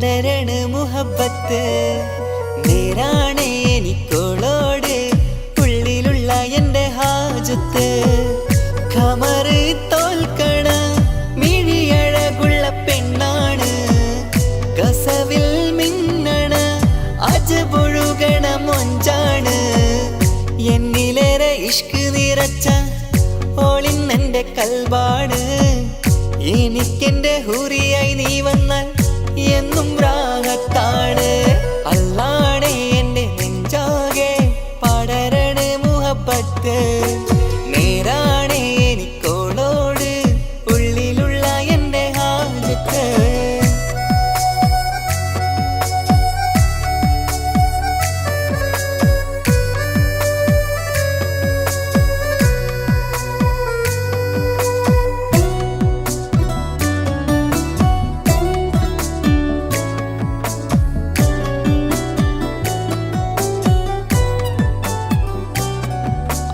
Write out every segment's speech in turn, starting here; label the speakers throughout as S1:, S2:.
S1: പടരണ മുഹബത്ത് നേരാണ് എനിക്കോളോട് ഉള്ളിലുള്ള എൻ്റെ ഹാജത്ത് ഖമറ് തോൽക്കണ മിഴിയഴകുള്ള പെണ്ണാണ് കസവിൽ മിന്നണ അജബൊഴുകണ മൊഞ്ചാണ് എന്നിലേറെ ഇഷ്ക് നിറച്ച ഓളിന്നെൻ്റെ കൽബാണ് എനിക്കെന്റെ ഹൂറിയായി നീ വന്നാൽ എന്നും രാഗത്താണ് അല്ലാണേ എൻ്റെ നെഞ്ചാകെ പടരണ മുഹബത്ത് നേരാണേ എനിക്കോളോട് ഉള്ളിലുള്ള എൻ്റെ ഹാജത്ത്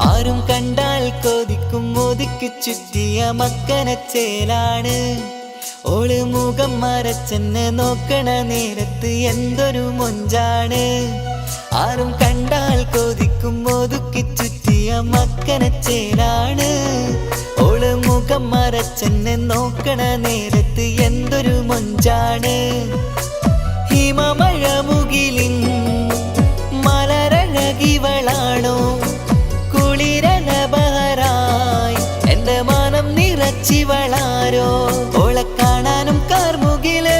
S1: ആരും കണ്ടാൽ കൊതിക്കും ഒതുക്കി ചുറ്റിയ മക്കനച്ചേലാണ് ഓള് മുഖം മറച്ചെന്നെ നോക്കണ നേരത്ത് എന്തൊരു മൊഞ്ചാണ് ആരും കണ്ടാൽ കൊതിക്കും ഒതുക്കി ചുറ്റിയ മക്കനച്ചേലാണ് ഓള് മുഖം മറച്ചെന്നെ നോക്കണ നേരത്ത് എന്തൊരു മൊഞ്ചാണ് ഹിമമഴ മുകിലിൻ മലരഴകിവളാണോ കുളിരലബഹരായി എൻ്റെ മാനം നിറച്ചിവളാരോ ഓളെ കാണാനും കാർമുകില്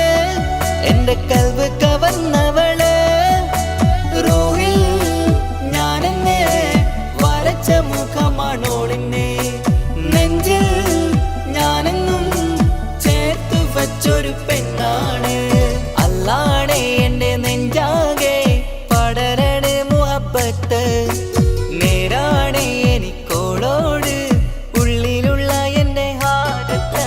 S1: എൻ്റെ കൽവ് കവർന്നവള് റൂഹിൽ ഞാനെന്നെ വരച്ച മുഖമാണോളിന്നെ നെഞ്ചിൽ ഞാനെന്നും ചേർത്തു വച്ചൊരു പെണ്ണാണ് അല്ലാണേ എൻ്റെ നെഞ്ചാകെ പടരണ മുഹബത്ത് നേരാണേ എനിക്കോളോട് ഉള്ളിലുള്ള എൻ്റെ ഹാജത്ത്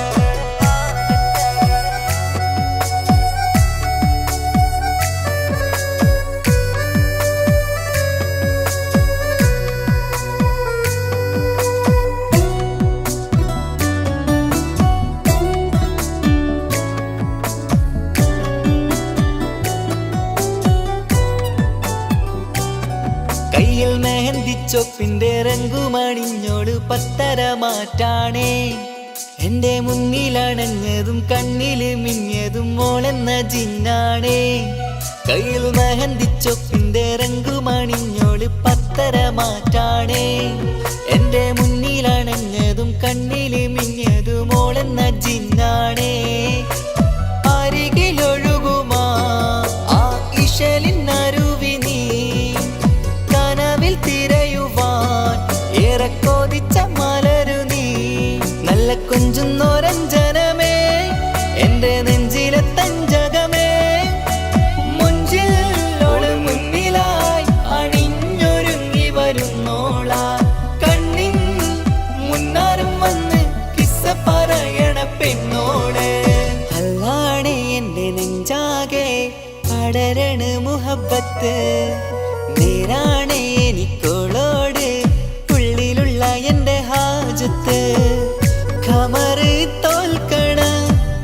S1: കയ്യിൽ മെഹന്തിച്ചൊപ്പിന്റെ രംഗുമണിഞ്ഞോട് പത്തര മാറ്റാണേ എൻ്റെ മുന്നിലണഞ്ഞതും കണ്ണില് മിഞ്ഞതും മോളെന്ന ജിന്നാണേ കയ്യിൽ മെഹന്തിച്ചൊപ്പിന്റെ രംഗുമണിഞ്ഞോട് പത്തര മാറ്റാണേ എൻ്റെ മുന്നിലണഞ്ഞതും കണ്ണില് മിഞ്ഞതും മോളെന്ന ജിന്നാണേ അരികിലൊഴുകുമാ ആ ഇശലിനരുവി നീ കനവിൽ തിരയുവാൻ ഏറെ കൊതിച്ച മലരു നീ നല്ല കൊഞ്ചുന്നോരഞ്ജനമേ എൻ്റെ നെഞ്ചിലെ തഞ്ചകമേ മുഞ്ചിൽ ഓള് മുന്നിലായി അണിഞ്ഞൊരുങ്ങി വരുന്നോള കണ്ണിൻ മുന്നാരും വന്ന് കിസ്സ പറയണ പെണ്ണോട് അല്ലാണേ എൻ്റെ നെഞ്ചാകെ പടരണ മുഹബത്ത് നേരാണേ എനിക്കോളോട് ഉള്ളിലുള്ള എൻ്റെ ഹാജത്ത് ഖമറ് തോൽക്കണ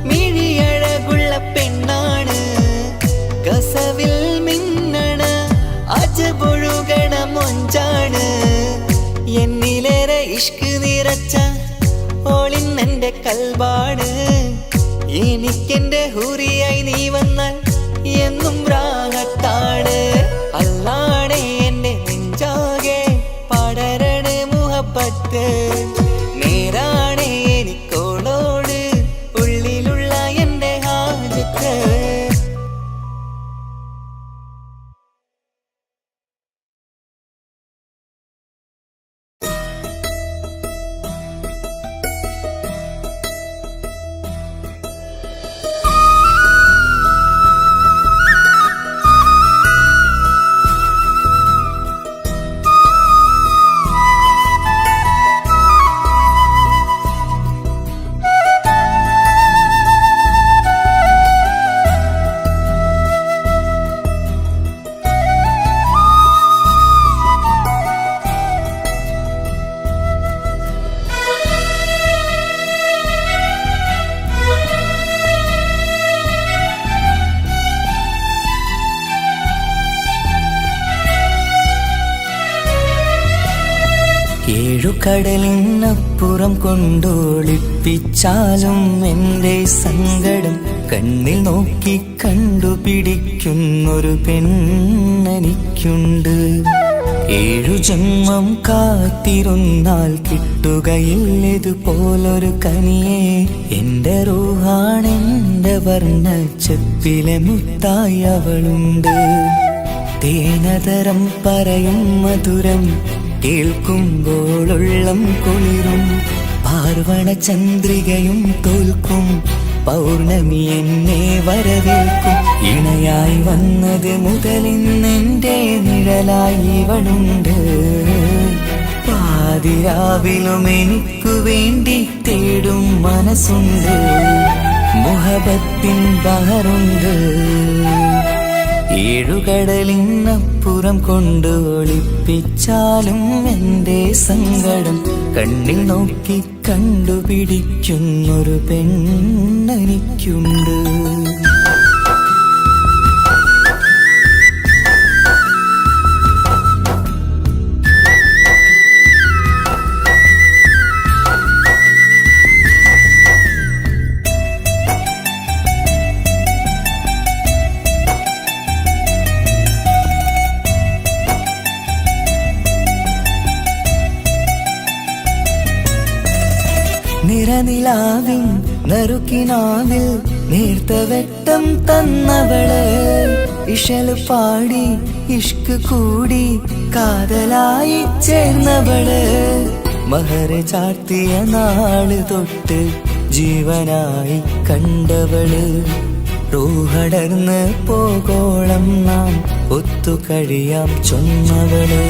S1: മിഴിയഴകുള്ള പെണ്ണാണ് കസവിൽ മിന്നണ അജബൊഴുകണ മൊഞ്ചാണ് എന്നിലേറെ ഇഷ്ക് നിറച്ച ഓളിന്നെൻ്റെ കൽബാണ് എനിക്കെന്റെ ഹൂറിയായി നീ വന്നാൽ എന്നും രാഗത്താണ് അല്ലാണേ എൻ്റെ നെഞ്ചാകെ പടരണ മുഹബത്ത് നേരാണേ എനിക്കോളോട് ഉള്ളിലുള്ള എൻ്റെ ഹാജത്ത് ഏഴു കടലിനപ്പുറം കൊണ്ടോളിപ്പിച്ചാലും എൻ്റെ സങ്കടം കണ്ണിൽ നോക്കി കണ്ടുപിടിക്കുന്നൊരു പെണ്ണെനിക്കുണ്ട്. ഏഴു ജന്മം കാത്തിരുന്നാൽ കിട്ടുകയില്ലതുപോലൊരു കനിയെ. എൻ്റെ റൂഹാണെൻ്റെ വർണ്ണച്ചെപ്പിലെ മുത്തായി അവളുണ്ട്. തേനതരം പറയും മധുരം കേൾക്കുമ്പോളുള്ളം കുളിരും. പാർവണ ചന്ദ്രികയും തോൽക്കും പൗർണമി എന്നെ വരവേൽക്കും. ഇണയായി വന്നത് മുതലിന്നെൻ്റെ നിഴലായി ഇവളുണ്ട്. പാതിരാവിലും എനിക്കു വേണ്ടി തേടും മനസ്സുണ്ട്. മുഹബത്തിൻ ബഹറുണ്ട്. ഏഴുകടലിനപ്പുറം കൊണ്ട് ഒളിപ്പിച്ചാലും എൻ്റെ സങ്കടം കണ്ണിൽ നോക്കി കണ്ടുപിടിക്കുന്നൊരു പെണ്ണെനിക്കുണ്ട്. നിറനിലാവിൻ നറുക്കിനാവിൽ നേർത്ത വെട്ടം തന്നവള്. ഇഷല് പാടി ഇഷ്ക് കൂടി കാതലായി ചേർന്നവള്. മഹർ ചാർത്തിയ നാള് തൊട്ട് ജീവനായി കണ്ടവള്. റൂഹടർന്ന് പോകോളം നാം ഒത്തുകഴിയാം ചൊന്നവള്.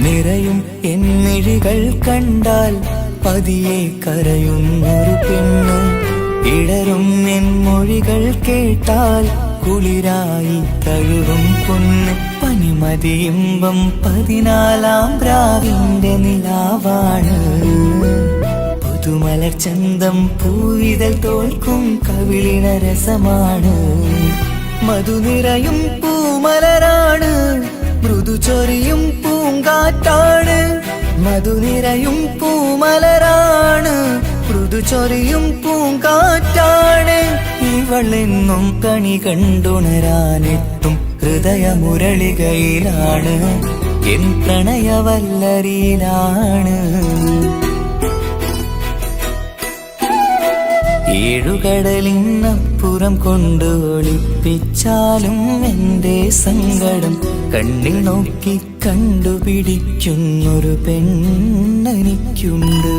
S1: നിറയും എന്നിഴികൾ കണ്ടാൽ പതിയെ കരയുന്നൊരു പെണ്ണ്. ഇടരും എൻ മൊഴികൾ കേട്ടാൽ കുളിരായി തഴുകും പൊന്ന്. പനിമതിയിമ്പം 14-ാം രാവിന്റെ നിലാവാണ്. പുതുമലർ ചന്തം പൂവിതൽ തോൽക്കും കവിളിന രസമാണ്. മധുനിറയും പൂമലരാണ്. മൃദു ചൊരിയും പൂങ്കാറ്റാണ്. മധുനിറയും പൂമലരാണ്. മൃദു ചൊരിയും പൂങ്കാറ്റാണ്. ഇവളെന്നും കണി കണ്ടുണരാനെത്തും ഹൃദയമുരളികയിലാണ്. എൻ പ്രണയവല്ലരിയിലാണ്. ഏഴുകടലിനപ്പുറം കൊണ്ട് ഒളിപ്പിച്ചാലും എൻ്റെ സങ്കടം കണ്ണിൽ നോക്കി കണ്ടുപിടിക്കുന്നൊരു പെണ്ണെനിക്കുണ്ട്.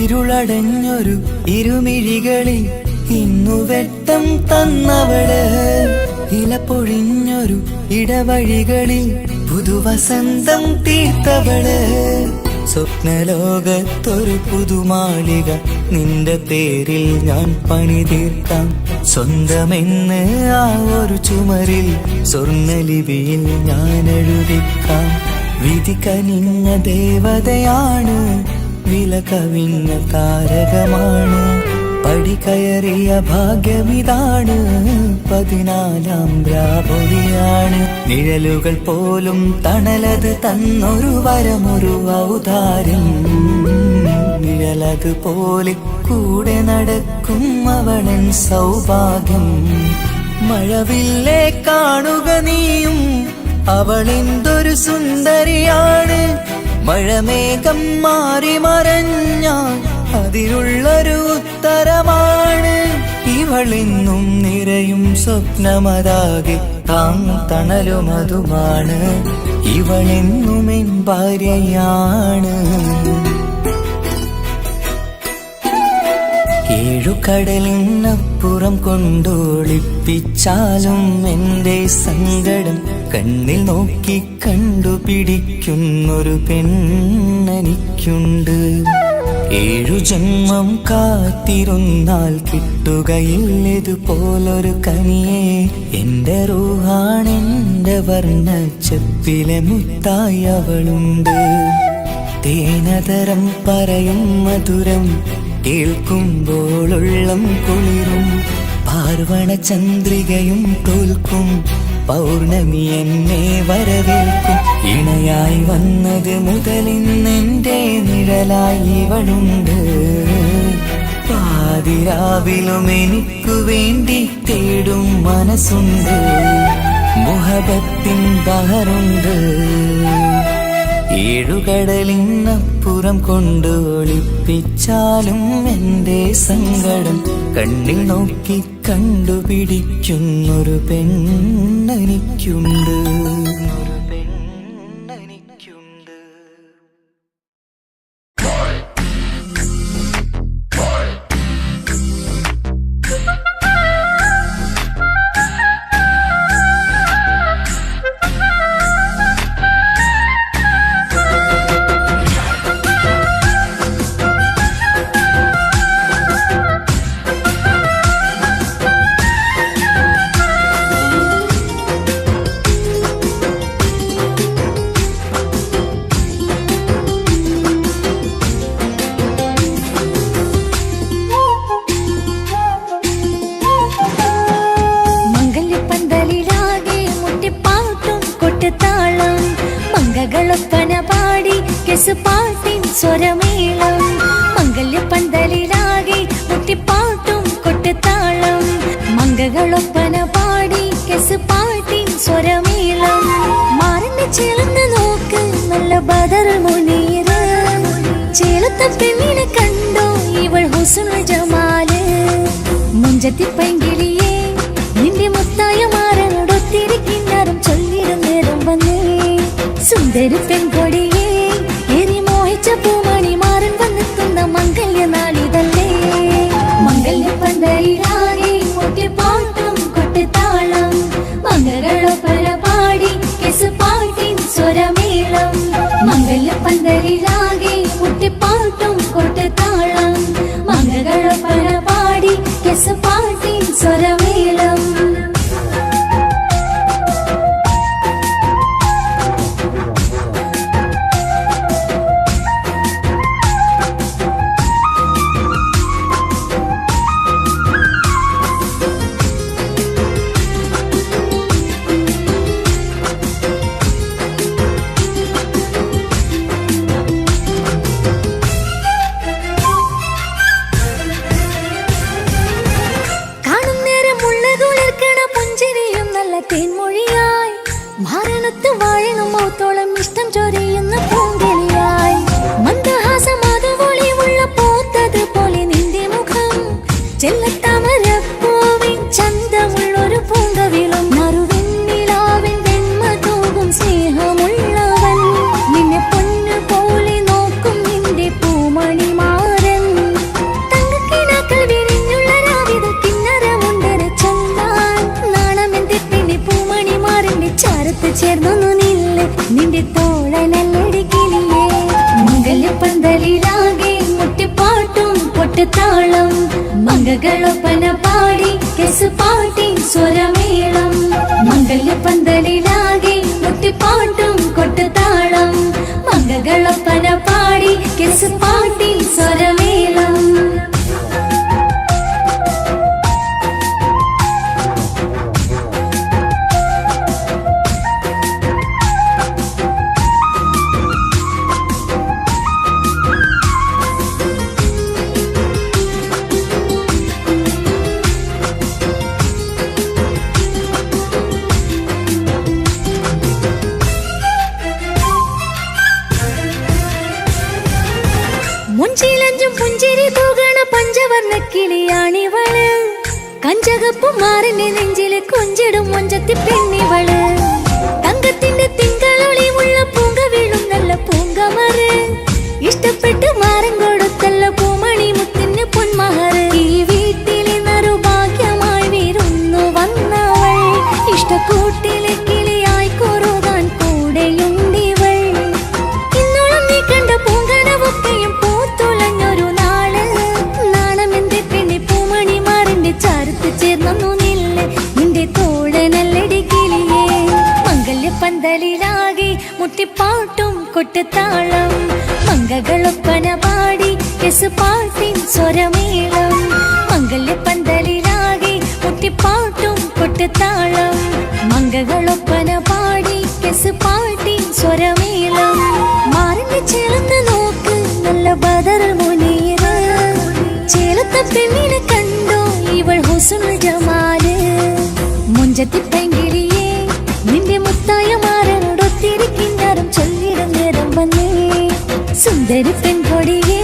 S1: ഇരുളടഞ്ഞൊരു ഇരുമിഴികളിൽ ഇന്നു വെട്ടം തന്നവള്. ഇല പൊഴിഞ്ഞൊരു ഇടവഴികളിൽ പുതുവസന്തം തീർത്തവള്. സ്വപ്നലോകത്തൊരു പുതുമാളിക നിന്റെ പേരിൽ ഞാൻ പണി തീർക്കാം. സ്വന്തമെന്ന് ആ ഒരു ചുമരിൽ സ്വർണ്ണലിപിയിൽ ഞാൻ എഴുതിക്കാം. വിധി കനിഞ്ഞ ദേവതയാണ്. വില കവിഞ്ഞ താരകമാണ്. പടികയറിയ ഭാഗ്യമിതാണ്. 14-ാം രാപൊലിയാണ്. നിഴലുകൾ പോലും തണലത് തന്നൊരു വരമൊരു ഔദാര്യം. നിഴലത് പോലെ കൂടെ നടക്കും അവളൻ സൗഭാഗ്യം. മഴവില്ലേ കാണുക നീയും അവളെന്തൊരു സുന്ദരിയാണ്. മഴമേഘം മാറി മറഞ്ഞാൽ അതിലുള്ളൊരു ഉത്തരമാണ്. ഇവളെന്നും നിറയും സ്വപ്നമതാകെ താങ്ങും തണലുമതുമാണ്. ഇവളെന്നും എൻ ഭാര്യയാണ്. ഏഴുകടലിനപ്പുറം കൊണ്ടോളിപ്പിച്ചാലും എൻ്റെ സങ്കടം കണ്ണിൽ നോക്കി കണ്ടുപിടിക്കുന്നൊരു പെണ്ണെനിക്കുണ്ട്. ഏഴു ജന്മം കാത്തിരുന്നാൽ കിട്ടുകയില്ലതുപോലൊരു കനിയെ. എന്റെ റൂഹാണെന്റെ വർണ്ണച്ചെപ്പിലെ മുത്തായി അവളുണ്ട്. തേനതരം പറയും മധുരം കേൾക്കുമ്പോളുള്ളം കുളിരും. പാർവണ ചന്ദ്രികയും തോൽക്കും പൗർണമി എന്നെ വരവേൽക്കും. ഇണയായി വന്നത് മുതലിന്നെന്റെ നിഴലായി ഇവളുണ്ട്. പാതിരാവിലും എനിക്കു വേണ്ടി തേടും മനസ്സുണ്ട്. മുഹബത്തിൻ ബഹറുണ്ട്. ഏഴുകടലിനപ്പുറം കൊണ്ട് ഒളിപ്പിച്ചാലും എന്റെ സങ്കടം കണ്ണിൽ നോക്കി കണ്ടുപിടിക്കുന്നൊരു പെണ്ണെനിക്കുണ്ട്.
S2: മംഗളൊപ്പന പാടി കെസുപാട്ടിൻ സ്വരമേളം. മംഗല്യപ്പന്തലിലാകെ മുട്ടിപ്പാട്ടും കൊട്ടുതാളം. മംഗളൊപ്പന പാടി കെസുപാട്ടിൻ സ്വരമേളം. മാറിന്റെ ചേർന്ന് നോക്ക് നല്ല ബദർ മുനീറ്. ചേലത്ത പെണ്ണിനെ കണ്ടോ ഇവൾ ഹുസ്നുൽ ജമാല്. മുഞ്ചത്തി പൈങ്കിളിയെ നിന്റെ മുത്തായ മാറനോടൊത്തിരി കിന്നാരം ചൊല്ലിടും നേരം വന്നേ. സുന്ദരി പെൺകൊടിയെ എരി മോഹിച്ച പൂമണി മാറൻ വന്നെത്തുന്ന മംഗല്യ നാളിതല്ലേ. മംഗല്യപ്പന്തലിലാകെ മുട്ടിപ്പാട്ടും കൊട്ടുതാളം. മംഗളൊപ്പന പാടി കെസുപാട്ടിൻ സ്വരമേളം. മംഗല്യപ്പന്തലിലാകെ മുട്ടിപ്പാട്ടും കൊട്ടുതാളം. മംഗളൊപ്പന പാടി കെസുപാട്ടിൻ സ്വരമേളം. തേൻമൊഴിയായി മാരണത്ത് വാഴണം മൗത്തോളം ഇഷ്ടം ചൊരിയുന്ന പൂങ്കിളിയായി. മന്ദഹാസമാതുപൊളിയുള്ള പോത്തത് പോലെ നിന്റെ മുഖം. ചെല്ലത്താമരപ്പൂവിൻ ചന്തമുള്ളൊരു പൂങ്കവിളും. നറുവെണ്ണിലാവിൻ വെണ്മ തൂകും സ്നേഹമുള്ളവൻ. നിന്നെ പൊന്നു പോലെ നോക്കും നിന്റെ പൂമണി മാറൻ. തങ്കക്കിനാക്കൾ വിരിഞ്ഞുള്ള രാവിത കിന്നരമുണ്ടര ചൊല്ലാൻ. നാണമെന്റെ പൂമണി മാറിന്റെ ചാരത്ത് ചേർന്നൊന്നു നില്ല് നിന്റെ തോളനല്ലടിക്കില്ലേ. മംഗല്യപ്പന്തലിലാകെ മുട്ടിപ്പാട്ടും കൊട്ടുതാളം. മംഗളൊപ്പന പാടി കെസുപാട്ടിൻ സ്വരമേളം. മംഗല്യപ്പന്തലിലാകെ മുട്ടിപ്പാട്ടും കൊട്ടുതാളം. മംഗളൊപ്പന പാടി കെസുപാട്ടിൻ സ്വരമേളം. മുഞ്ചിലഞ്ചും പുഞ്ചിരി തൂകണ പഞ്ചവർണ്ണ കിളിയാണിവള്. കഞ്ചകപ്പു മാറിന്റെ നെഞ്ചില് കൊഞ്ചിടും മൊഞ്ചത്തി പെണ്ണിവള്. തങ്കത്തിന്റെ തിങ്കളൊളിവുള്ള പൂങ്കവിളും നല്ല പൂങ്കമറ്. ഇഷ്ടപ്പെട്ട് മാറൻ കൊടുത്തല്ല പൂമണി മുത്തിന് പൊന്മഹറ്. ഈ വീട്ടിലെ നറുഭാഗ്യമായി വിരുന്നു വന്നവൾ. ഇഷ്ടക്കൂട്ടിലെ കിളിയായി കുറുകാൻ കൂടെയുണ്ടിവൾ. ഇന്നോളം നീ കണ്ട പൂങ്കനവൊക്കെയും പൂത്തുലഞ്ഞൊരു കൊട്ടുതാളം മംഗളൊപ്പന പാടി പാട്ടിൻ സ്വരമേളം മംഗല്യപ്പന്തലിലാകെ മുട്ടിപ്പാട്ടും കൊട്ടുതാളം മംഗളൊപ്പന പാടി പാട്ടിൻ സ്വരമേളം മാറിന്റെ ചേർന്ന് നോക്ക് നല്ല ബദറുൽ മുനീറ് ചേലത്തെ പെണ്ണിനെ കണ്ടോ ഇവൾ ഹുസ്നുൽ ജമാല് മുഞ്ചത്തി പെങ്കിളിയേ നിന്റെ മുത്തായ മാറനോടൊത്തിരിക്കിന്നാരം ചൊല്ലിടും നേരം വന്നേ സുന്ദരി പെൺകൊടിയേ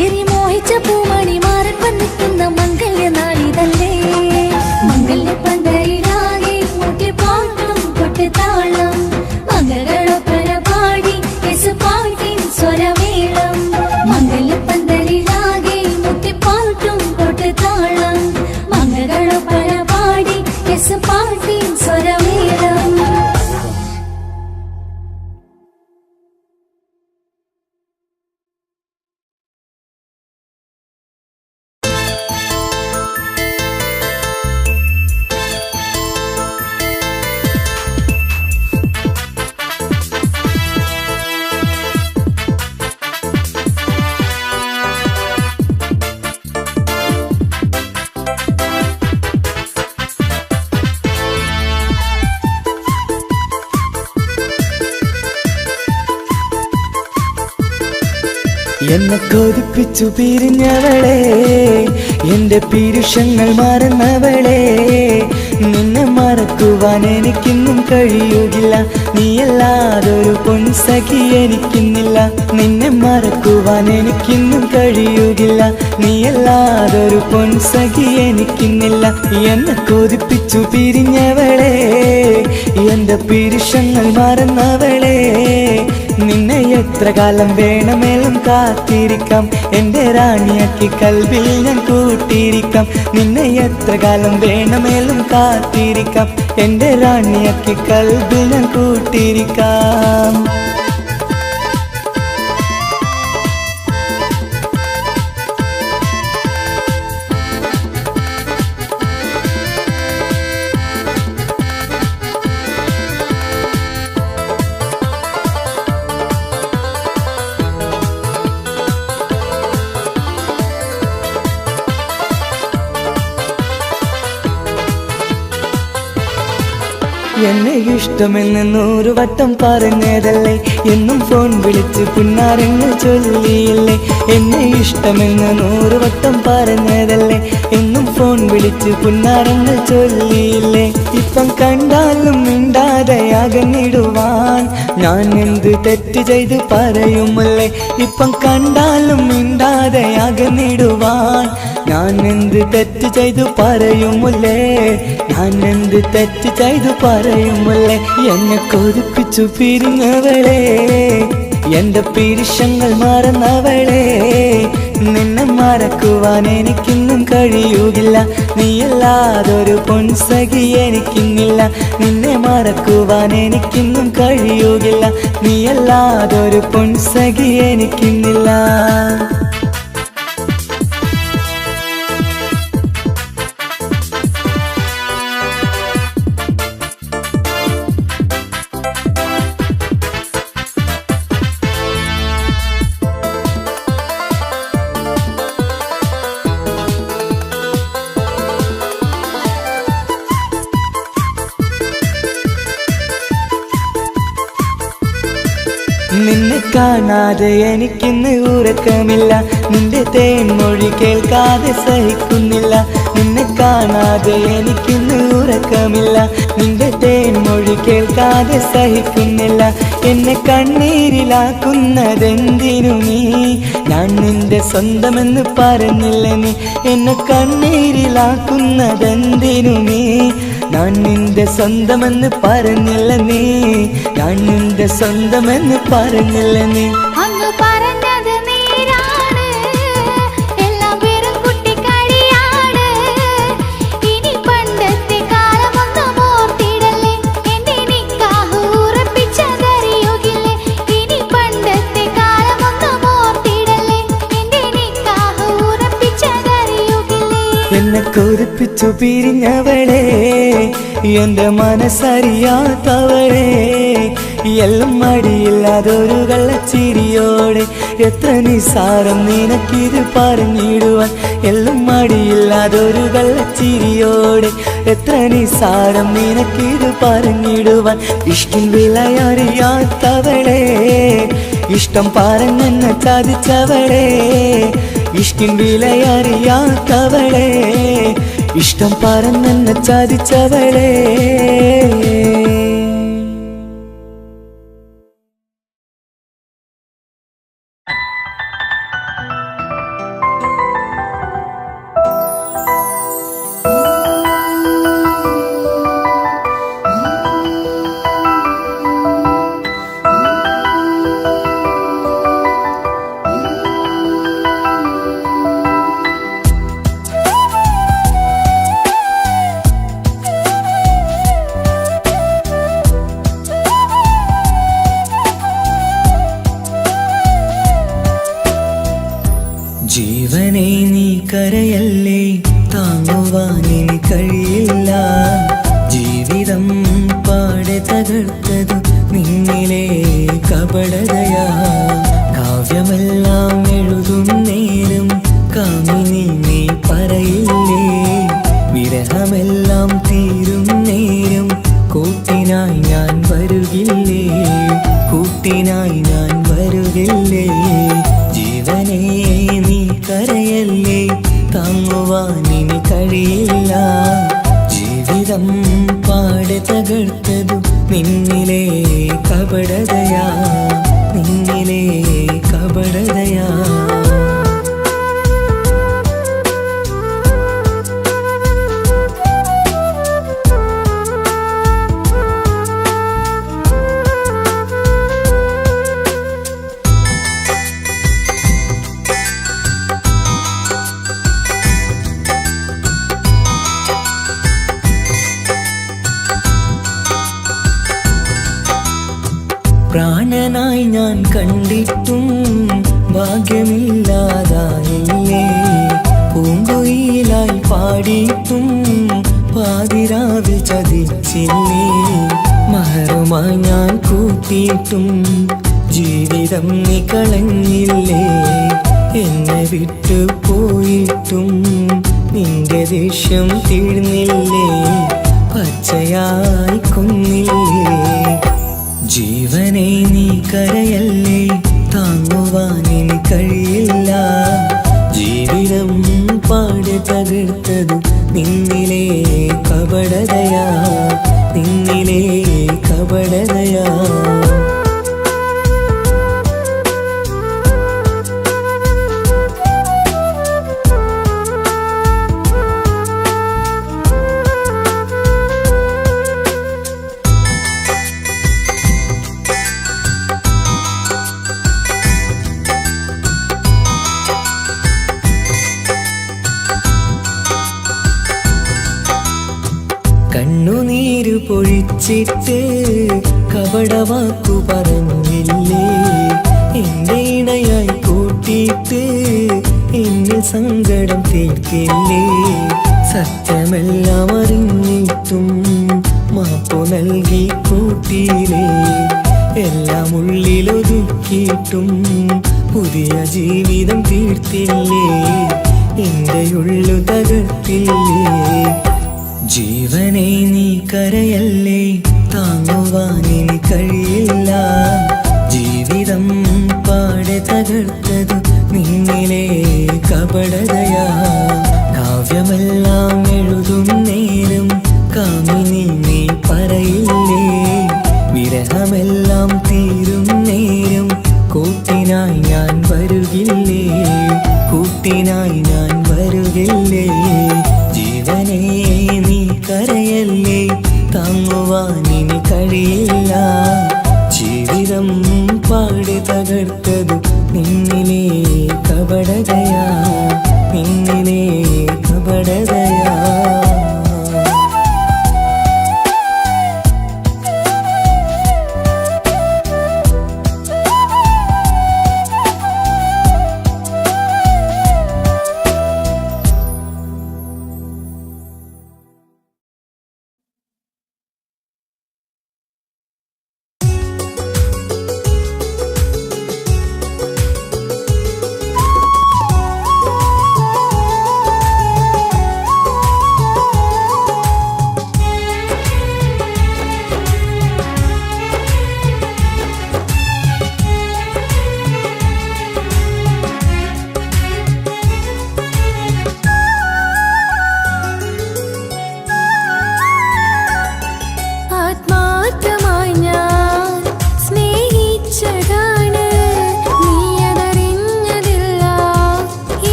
S2: ഏറി മോഹിച്ച പൂമണി മാറൻ വന്നിക്കുന്ന മംഗല്യ നാളിതല്ലേ മംഗല്യ പന്തലിലാകെ മുട്ടിപ്പാട്ടും കൊട്ടുതാളം മംഗളൊപ്പന പാടി പാട്ടിൻ സ്വരമേളം മംഗല്യ പന്തലിലാകെ മുട്ടിപ്പാട്ടും കൊട്ടുതാളം മംഗളൊപ്പന പാടി പാട്ടിൻ സ്വരമേളം
S1: എന്നെ കൊതിപ്പിച്ചു പിരിഞ്ഞവളെ എന്റെ പീരുഷങ്ങൾ മറന്നവളെ നിന്നെ മറക്കുവാൻ എനിക്കിന്നും കഴിയുകില്ല നീയല്ലാതൊരു പൊൻസഖി എനിക്കിന്നില്ല നിന്നെ മറക്കുവാൻ എനിക്കിന്നും കഴിയുകില്ല നീയല്ലാതൊരു പൊൻസഖി എനിക്കിന്നില്ല എന്നെ കൊതിപ്പിച്ചു പിരിഞ്ഞവളെ എന്റെ പീരുഷങ്ങൾ മറന്നവളെ നിന്നെ എത്ര കാലം വേണമെങ്കിലും കാത്തിരിക്കാം എന്റെ റാണിയാക്കി കൽവിൽ ഞാൻ കൂട്ടിയിരിക്കാം നിന്നെ എത്ര കാലം വേണമെങ്കിലും കാത്തിരിക്കാം എന്റെ റാണിയാക്കി കൽവിൽ ഞാൻ കൂട്ടിയിരിക്കാം എന്നെ ഇഷ്ടമെന്ന് 100 വട്ടം പറഞ്ഞതല്ലേ എന്നും ഫോൺ വിളിച്ച് പുന്നാരങ്ങൾ ചൊല്ലിയില്ലേ എന്നെ ഇഷ്ടമെന്ന് 100 വട്ടം പറഞ്ഞതല്ലേ എന്നും ഫോൺ വിളിച്ച് പുന്നാരങ്ങൾ ചൊല്ലിയില്ലേ ഇപ്പം കണ്ടാലും മിണ്ടാതെ അകന്നിടുവാൻ ഞാൻ എന്ത് തെറ്റ് ചെയ്ത് പറയുമല്ലേ ഇപ്പം കണ്ടാലും മിണ്ടാതെ അകന്നിടുവാൻ ഞാൻ എന്ത് തെറ്റ് ചെയ്തു പറയുമല്ലേ ഞാൻ എന്ത് തെറ്റ് ചെയ്തു പറയുമല്ലേ എന്നെ കൊതിപ്പിച്ചു പിരിഞ്ഞവളെ എന്റെ പീരുഷങ്ങൾ മറന്നവളെ നിന്നെ മറക്കുവാൻ എനിക്കിന്നും കഴിയുകില്ല നീയല്ലാതൊരു പൊൻസഖി എനിക്കിന്നില്ല നിന്നെ മറക്കുവാൻ എനിക്കിന്നും കഴിയുകില്ല നീയല്ലാതൊരു പൊൻസഖി എനിക്കിന്നില്ല നിന്നെ കാണാതെ എനിക്കിന്ന് ഉറക്കമില്ല നിന്റെ തേൻമൊഴി കേൾക്കാതെ സഹിക്കുന്നില്ല നിന്നെ കാണാതെ എനിക്കിന്ന് ഉറക്കമില്ല നിന്റെ തേൻമൊഴി കേൾക്കാതെ സഹിക്കുന്നില്ല എന്നെ കണ്ണീരിലാക്കുന്നതെന്തിനു നീ ഞാൻ നിന്റെ സ്വന്തമെന്ന് പറഞ്ഞില്ല നീ എന്നെ കണ്ണീരിലാക്കുന്നതെന്തിനു നീ ഞാൻ നിന്റെ സ്വന്തമെന്ന് പറഞ്ഞില്ല നീ ഞാൻ നിന്റെ സ്വന്തമെന്ന് പറഞ്ഞില്ല നീ
S2: അങ്ങ് പറഞ്ഞത് നേരാണ് എല്ലാം വെറും കുട്ടിക്കളിയാണ് ഇനി പണ്ടത്തെ കാലമൊന്നും ഓർത്തിടല്ലേ എന്റെ നിക്കാഹ് ഉറപ്പിച്ചതറിയുകില്ലേ ഇനി പണ്ടത്തെ കാലമൊന്നും ഓർത്തിടല്ലേ എന്റെ നിക്കാഹ് ഉറപ്പിച്ചതറിയുകില്ലേ
S1: എന്നെ കൊതിപ്പിച്ചു പിരിഞ്ഞവളെ എന്റെ മനസ്സറിയാത്തവളെ എല്ലാം മടിയില്ലാതൊരു കള്ളച്ചിരിയോടെ എത്ര നിസാരം നിനക്കിത് പറഞ്ഞിടുവാൻ എല്ലാം മടിയില്ലാതൊരു കള്ളച്ചിരിയോടെ എത്ര നിസാരം നിനക്കിത് പറഞ്ഞിടുവാൻ ഇഷ്കിൻ വിലയറിയാത്തവളെ ഇഷ്ടം പറഞ്ഞെന്നെ ചതിച്ചവളെ ഇഷ്കിൻ വിലയറിയാത്തവളെ ഇഷ്ടം പറഞ്ഞെന്നെ ചതിച്ചവളെ ജീവനെ നീ കരയല്ലേ താങ്ങുവാനിനി കഴിയില്ല ജീവിതം പാടെ തകർത്തതു നിന്നിലെ കപടതയാ കാവ്യമെല്ലാം എഴുതും നേരം കാമിനി നീ പറയില്ലേ വിരഹമെല്ലാം തീരും നേരം കൂട്ടിനായി ഞാൻ വരുകില്ലേ കൂട്ടിനായി ഞാൻ വരുകില്ലേ ജീവനേ നീ കരയല്ലേ താങ്ങുവാനിനി കഴിയില്ല ജീവിതം പാടെ തകർത്തതു നിന്നിലെ കപടതയാ നിന്നിലെ കപടതയാ പ്രാണനായി ഞാൻ കണ്ടിട്ടും ഭാഗ്യമില്ലാതായില്ലേ പൂങ്കുയിലായി പാടിയിട്ടും പാതിരാവിൽ ചതിച്ചില്ലേ മഹറുമായി ഞാൻ കൂട്ടിയിട്ടും ജീവിതം നീ കളഞ്ഞില്ലേ എന്നെ വിട്ടു പോയിട്ടും നിന്റെ ദേഷ്യം തീർന്നില്ലേ പച്ചയായി കൊന്നില്ലേ ജീവനെ നീ കരയല്ലേ താങ്ങുവാനിനി കഴിയില്ല ജീവിതം പാടെ തകർത്തതു നിന്നിലെ കപടതയാ നിന്നിലെ കപടതയാ കണ്ണുനീരു പൊഴിച്ചിട്ട് കപടവാക്കു പറഞ്ഞില്ലേ എന്റെ ഇണയായി കൂട്ടിയിട്ട് എന്നിൽ സങ്കടം തീർക്കില്ലേ സത്യമെല്ലാം അറിഞ്ഞിട്ടും മാപ്പു നൽകി കൂട്ടിയില്ലേ എല്ലാം ഉള്ളിലൊതുക്കിയിട്ടും പുതിയ ജീവിതം തീർത്തില്ലേ എന്റെ ഉള്ളു തകർത്തില്ലേ ജീവനെ നീ കരയല്ലേ താങ്ങുവാനിനി കഴിയില്ല ജീവിതം പാടെ തകർത്തതു നിന്നിലെ കപടതയാ കാവ്യമെല്ലാം എഴുതും നേരം കാമിനി നീ പറയില്ലേ വിരഹമെല്ലാം തീരും നേരം കൂട്ടിനായി ഞാൻ വരുകില്ലേ കൂട്ടിനായി ഞാൻ വരുകില്ലേ ജീവനേ നീ കരയല്ലേ താങ്ങുവാനിനി കഴിയില്ല ജീവിതം പാടെ തകർത്തതു നിന്നിലെ കപടതയാ നിന്നിലെ കപടതയാ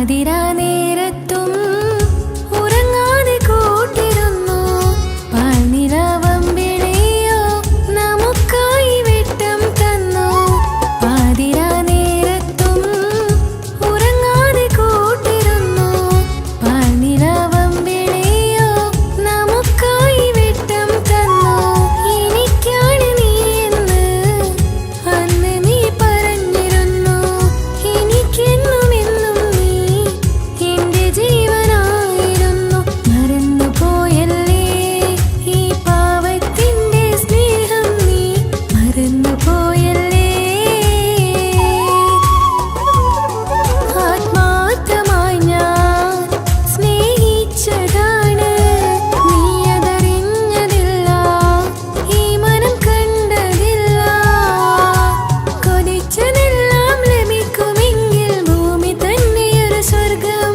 S2: പാതിരാ നേരത്തും ഉറങ്ങാതെ കൂട്ടിരുന്നു പാൽനിലാവമ്പിളിയോ നമുക്കായി വെട്ടം തന്നു. പാതിരാ നേരത്തും ഉറങ്ങാതെ കൂട്ടിരുന്നു പാൽനിലാവമ്പിളിയോ നമുക്കായി വെട്ടം തന്നു. എനിക്കാണ് നീ എന്ന് അന്ന് നീ പറഞ്ഞിരുന്നു. എനിക്കെന്നും എന്നും നീ എന്റെ ജീവനായിരുന്നു. മറന്നു പോയല്ലേ ഈ പാവത്തിന്റെ സ്നേഹം, നീ മറന്നു പോയല്ലേ. ആത്മാർത്ഥമായി ഞാൻ സ്നേഹിച്ചതാണ്, നീ അതറിഞ്ഞതില്ല, ഈ മനം കണ്ടതില്ല. കൊതിച്ചതെല്ലാം ലഭിക്കുമെങ്കിൽ ഭൂമി തന്നെയൊരു സ്വർഗം.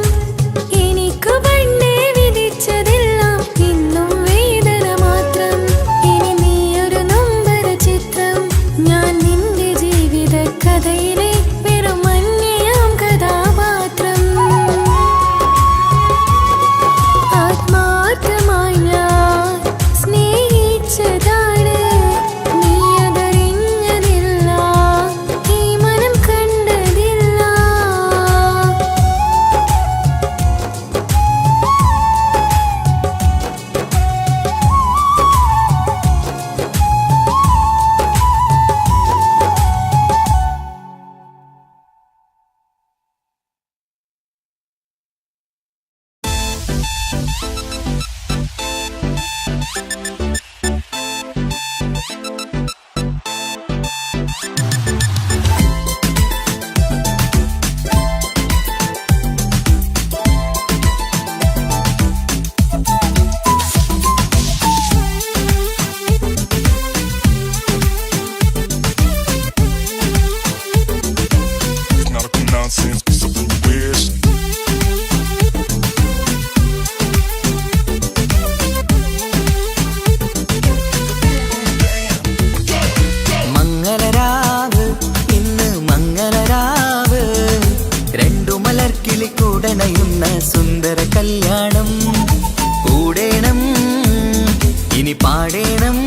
S2: എനിക്കു പണ്ടേ വിധിച്ചതെല്ലാം ഇന്നും വേദന മാത്രം. ഇനി നീയൊരു നൊമ്പര ചിത്രം, ഞാൻ നിന്റെ ജീവിത കഥയിലെ വെറും അന്യയാം കഥാപാത്രം. ആത്മാർത്ഥമായി ഞാൻ സ്നേഹിച്ചതാണ്, നീ അതറിഞ്ഞതില്ല, ഈ മനം കണ്ടതില്ല.
S3: Nautical nonsense, piece of blue wish.
S1: മംഗളരാവ് ഇന്ന് മംഗളരാവ്, രണ്ടു മലർക്കിളി കൂടണയുന്ന സുന്ദര കല്യാണം. കൂടേണം ഇനി പാടേണം,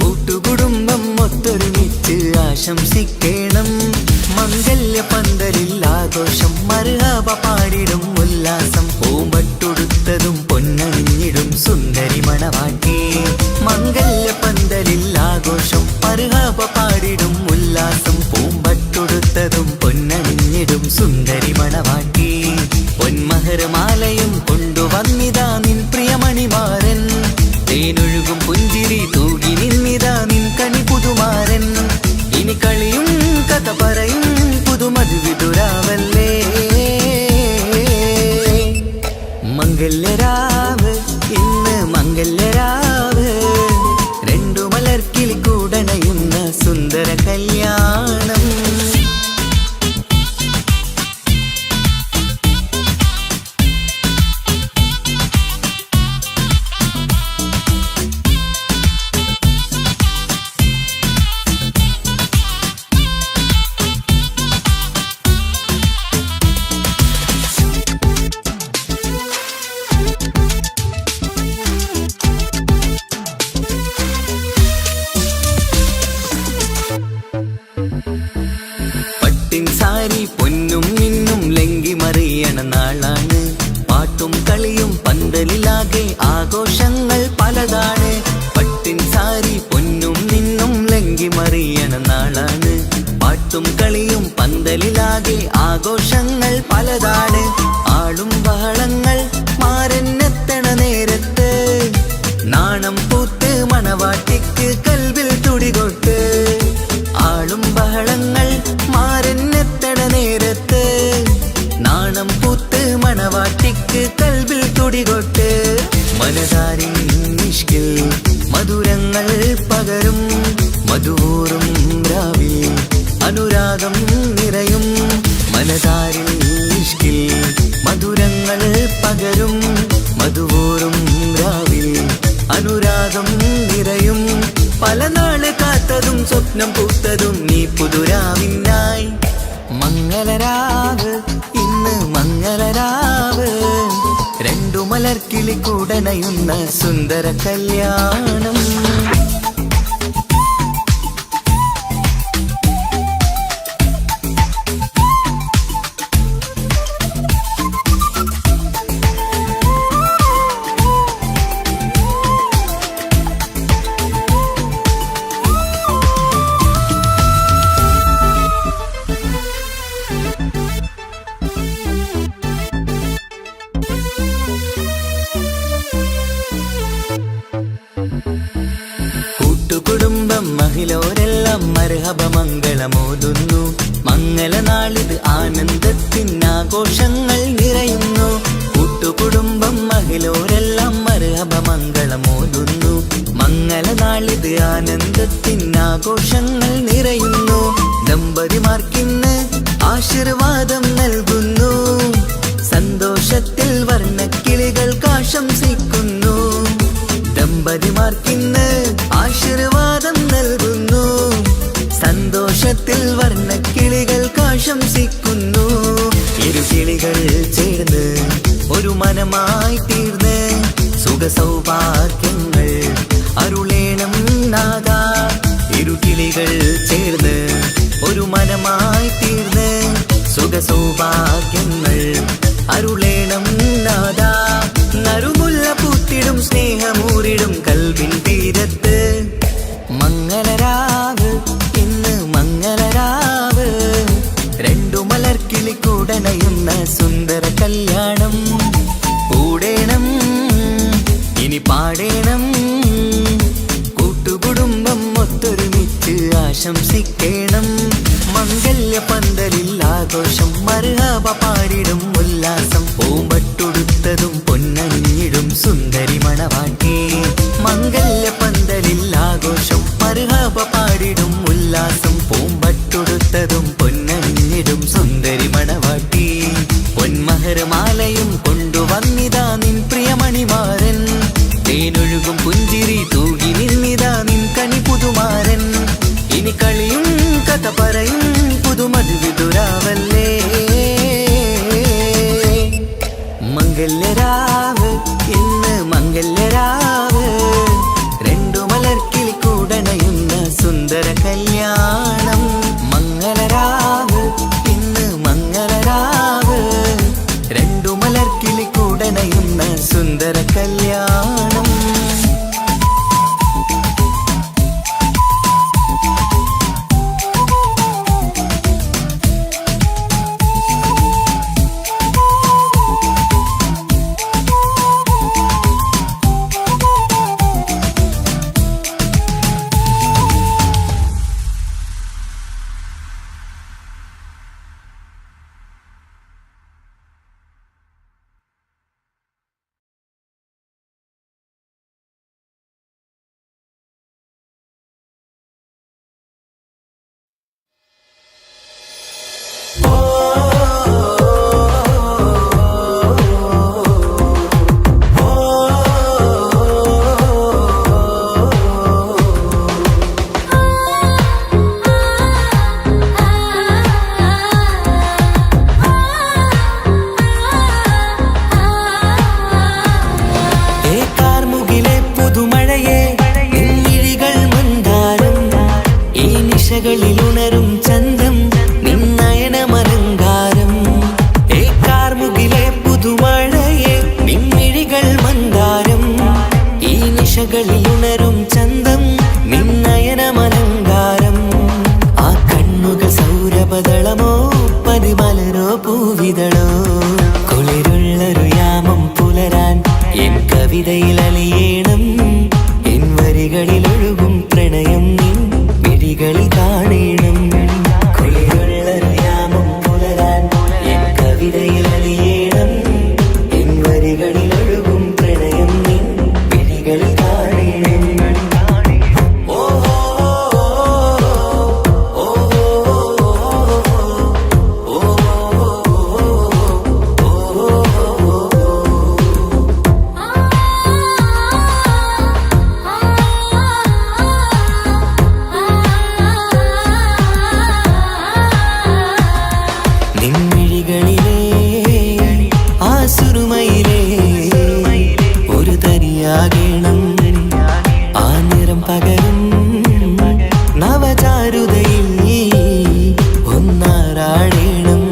S1: കൂട്ടുകുടുംബം ഒത്തൊരുമിച്ച് ആശംസിക്കേണം. മംഗല്യ പന്തലിൽ ആഘോഷം, മർഹബ പാടിടും ഉല്ലാസം. പൂമ്പട്ടൊടുത്തതും പൊന്നണിഞ്ഞിടും സുന്ദരി മണവാട്ടി. മംഗല്യ പന്തലിൽ ആഘോഷം, മർഹബ പാടിടും ഉല്ലാസം. പൂമ്പട്ടൊടുത്തതും പൊന്നണിഞ്ഞിടും സുന്ദരി മണവാട്ടി. പൊന്മഹർമാലയും കൊണ്ടുവന്നിതാ നിൻ പ്രിയമണിമാരൻ. തേനൊഴുകും പുഞ്ചിരി തൂകി നിന്നിതാ നിൻ കണി പുതുമാരൻ. ഇനി കളിയും കഥ പറയും പുതുമധുവിതുരാവല്ലേ. മംഗല്യരാവ് ഇന്ന് മംഗല്യരാവ്, രണ്ടു മലർക്കിളി കൂടണയുന്ന സുന്ദര കല്യാണം. പട്ടിൻ സാരി പൊന്നും മിന്നും ലങ്കി മറിയണ നാളാണ്. പാട്ടും കളിയും പന്തലിലാകെ ആഘോഷങ്ങൾ പലതാണ്. പട്ടിൻ സാരി പൊന്നും മിന്നും ലങ്കി മറിയണ നാളാണ്. പാട്ടും കളിയും പന്തലിലാകെ ആഘോഷങ്ങൾ പലതാണ്. ആളും ബഹളങ്ങൾ മാരന്നെത്തണ നേരത്ത്, നാണം പൂത്ത് മണവാട്ടിക്ക് കൽവിൽ തുടികൊട്ട്. ആളും ബഹളങ്ങൾ മാരന്നെത്തണ നേരത്ത്, നാണം പൂത്ത് മണവാട്ടിക്ക് കൽവിൽ തുടികൊട്ട്. മനതാരിൻ നിഷ്കിൽ മധുരങ്ങൾ പകരും, മധുവൂറും രാവിൽ അനുരാഗം നിറയും. മനതാരിൽ നിഷ്കിൽ മധുരങ്ങൾ പകരും, മധുവൂറും രാവിൽ അനുരാഗം നിറയും. പല നാള് കാത്തതും സ്വപ്നം പൂത്തതും നീ പുതുരാവിനായി. മംഗളരാവ് ഇന്ന് മംഗളരാവ് രണ്ടു മലർക്കിളി കൂടണയുന്ന സുന്ദര കല്യാണം. കൂട്ടുകുടുംബം മഹിളോരെല്ലാം മർഹബ മംഗളമോതുന്നു. മംഗളനാളിത് ആനന്ദത്തിനാഘോഷങ്ങൾ നിറയുന്നു. കൂട്ടുകുടുംബം മഹിളോരെല്ലാം മർഹബ മംഗളമോതുന്നു. മംഗളനാളിത് ആനന്ദത്തിനാഘോഷങ്ങൾ നിറയുന്നു. ദമ്പതിമാർക്കിന്ന് ആശീർവാദം നൽകുന്നു. സന്തോഷത്തിൽ വർണ്ണക്കിളികൾ ആശംസിക്കുന്നു. ദമ്പതിമാർക്കിന്ന് ആശീർവാദം നൽകുന്നു. സന്തോഷത്തിൽ വർണ്ണക്കിളികൾ ആശംസിക്കുന്നു. ഇരുകിളികൾ ചേർന്ന് ഒരു മനമായി തീർന്ന് സുഖസൗഭാഗ്യങ്ങൾ അരുളേണം നാഥ. ഇരുകിളികൾ ചേർന്ന് ഒരു മനമായി തീർന്ന് സുഖസൗഭാഗ്യങ്ങൾ അരുളേണം നാഥ. നറുമുല്ല പൂത്തിടും സ്നേഹമൂരിടും കൽവിൻ തീരത്ത് മംഗളരാവ് ഇന്ന് മംഗളരാവ് രണ്ടു മലർക്കിളി കൂടണയുന്ന സുന്ദര കല്യാണം. കൂടേണം ഇനി പാടേണം കൂട്ടുകുടുംബം ഒത്തൊരുമിച്ച് ആശംസിക്കേണം. മംഗല്യ പന്തലിൽ ആഘോഷം മർഹബ പാടിടും ഉല്ലാസം. പൂമ്പട്ടുടുത്തതും പൊന്നണിഞ്ഞിടും സുന്ദരി മണവാട്ടി. മംഗല്യ പന്തലിൽ ആഘോഷം മർഹബ പാടിടും ഉല്ലാസം. പൂമ്പട്ടുടുത്തതും പൊന്നണിഞ്ഞിടും സുന്ദരി മണവാട്ടി. പൊന്മഹർമാലയും കൊണ്ടുവന്നിതാ നിൻ പ്രിയമണിമാരൻ. തേനൊഴുകും പുഞ്ചിരി തൂകി നിന്നിതാ നിൻ കനി പുതുമാരൻ. ഇനി കളിയും കഥ പറയും പുതുമധുവിതുരാവല്ലേ. മംഗല്യരാവ് ഇന്ന് മംഗല്യരാവ് രണ്ടു മലർക്കിളി കൂടണയുന്ന സുന്ദര കല്യാണം. മംഗളരാവ് ഇന്ന് മംഗളരാവ് രണ്ടു മലർക്കിളി കൂടണയുന്ന സുന്ദര കല്യാണം. നിശകളിലുണരും ചന്തം നിന്നയനമലങ്കാരം. ആ കണ്ണുകൾ സൗരഭദളമോ പതിമലരോ പൂവിതളോ. കുളിരുള്ളൊരു യാമം പുലരാൻ എൻ കവിതയിൽ അലിയേണം. എൻ വരികളിലൊഴുകും പ്രണയം നിൻ മിഴികളിൽ കാണേണം. കുളിരുള്ളൊരു യാമം പുലരാൻ എൻ കവിതയിൽ അലിയേണം. എൻ വരികളിലൊഴുകും പ്രണയം നിൻ മിഴികളിൽ കാണേണം. സുന്ദരിയാകേണം ആ നിറം പകരും നവചാരുതയിൽ ഒന്നാറാടേണം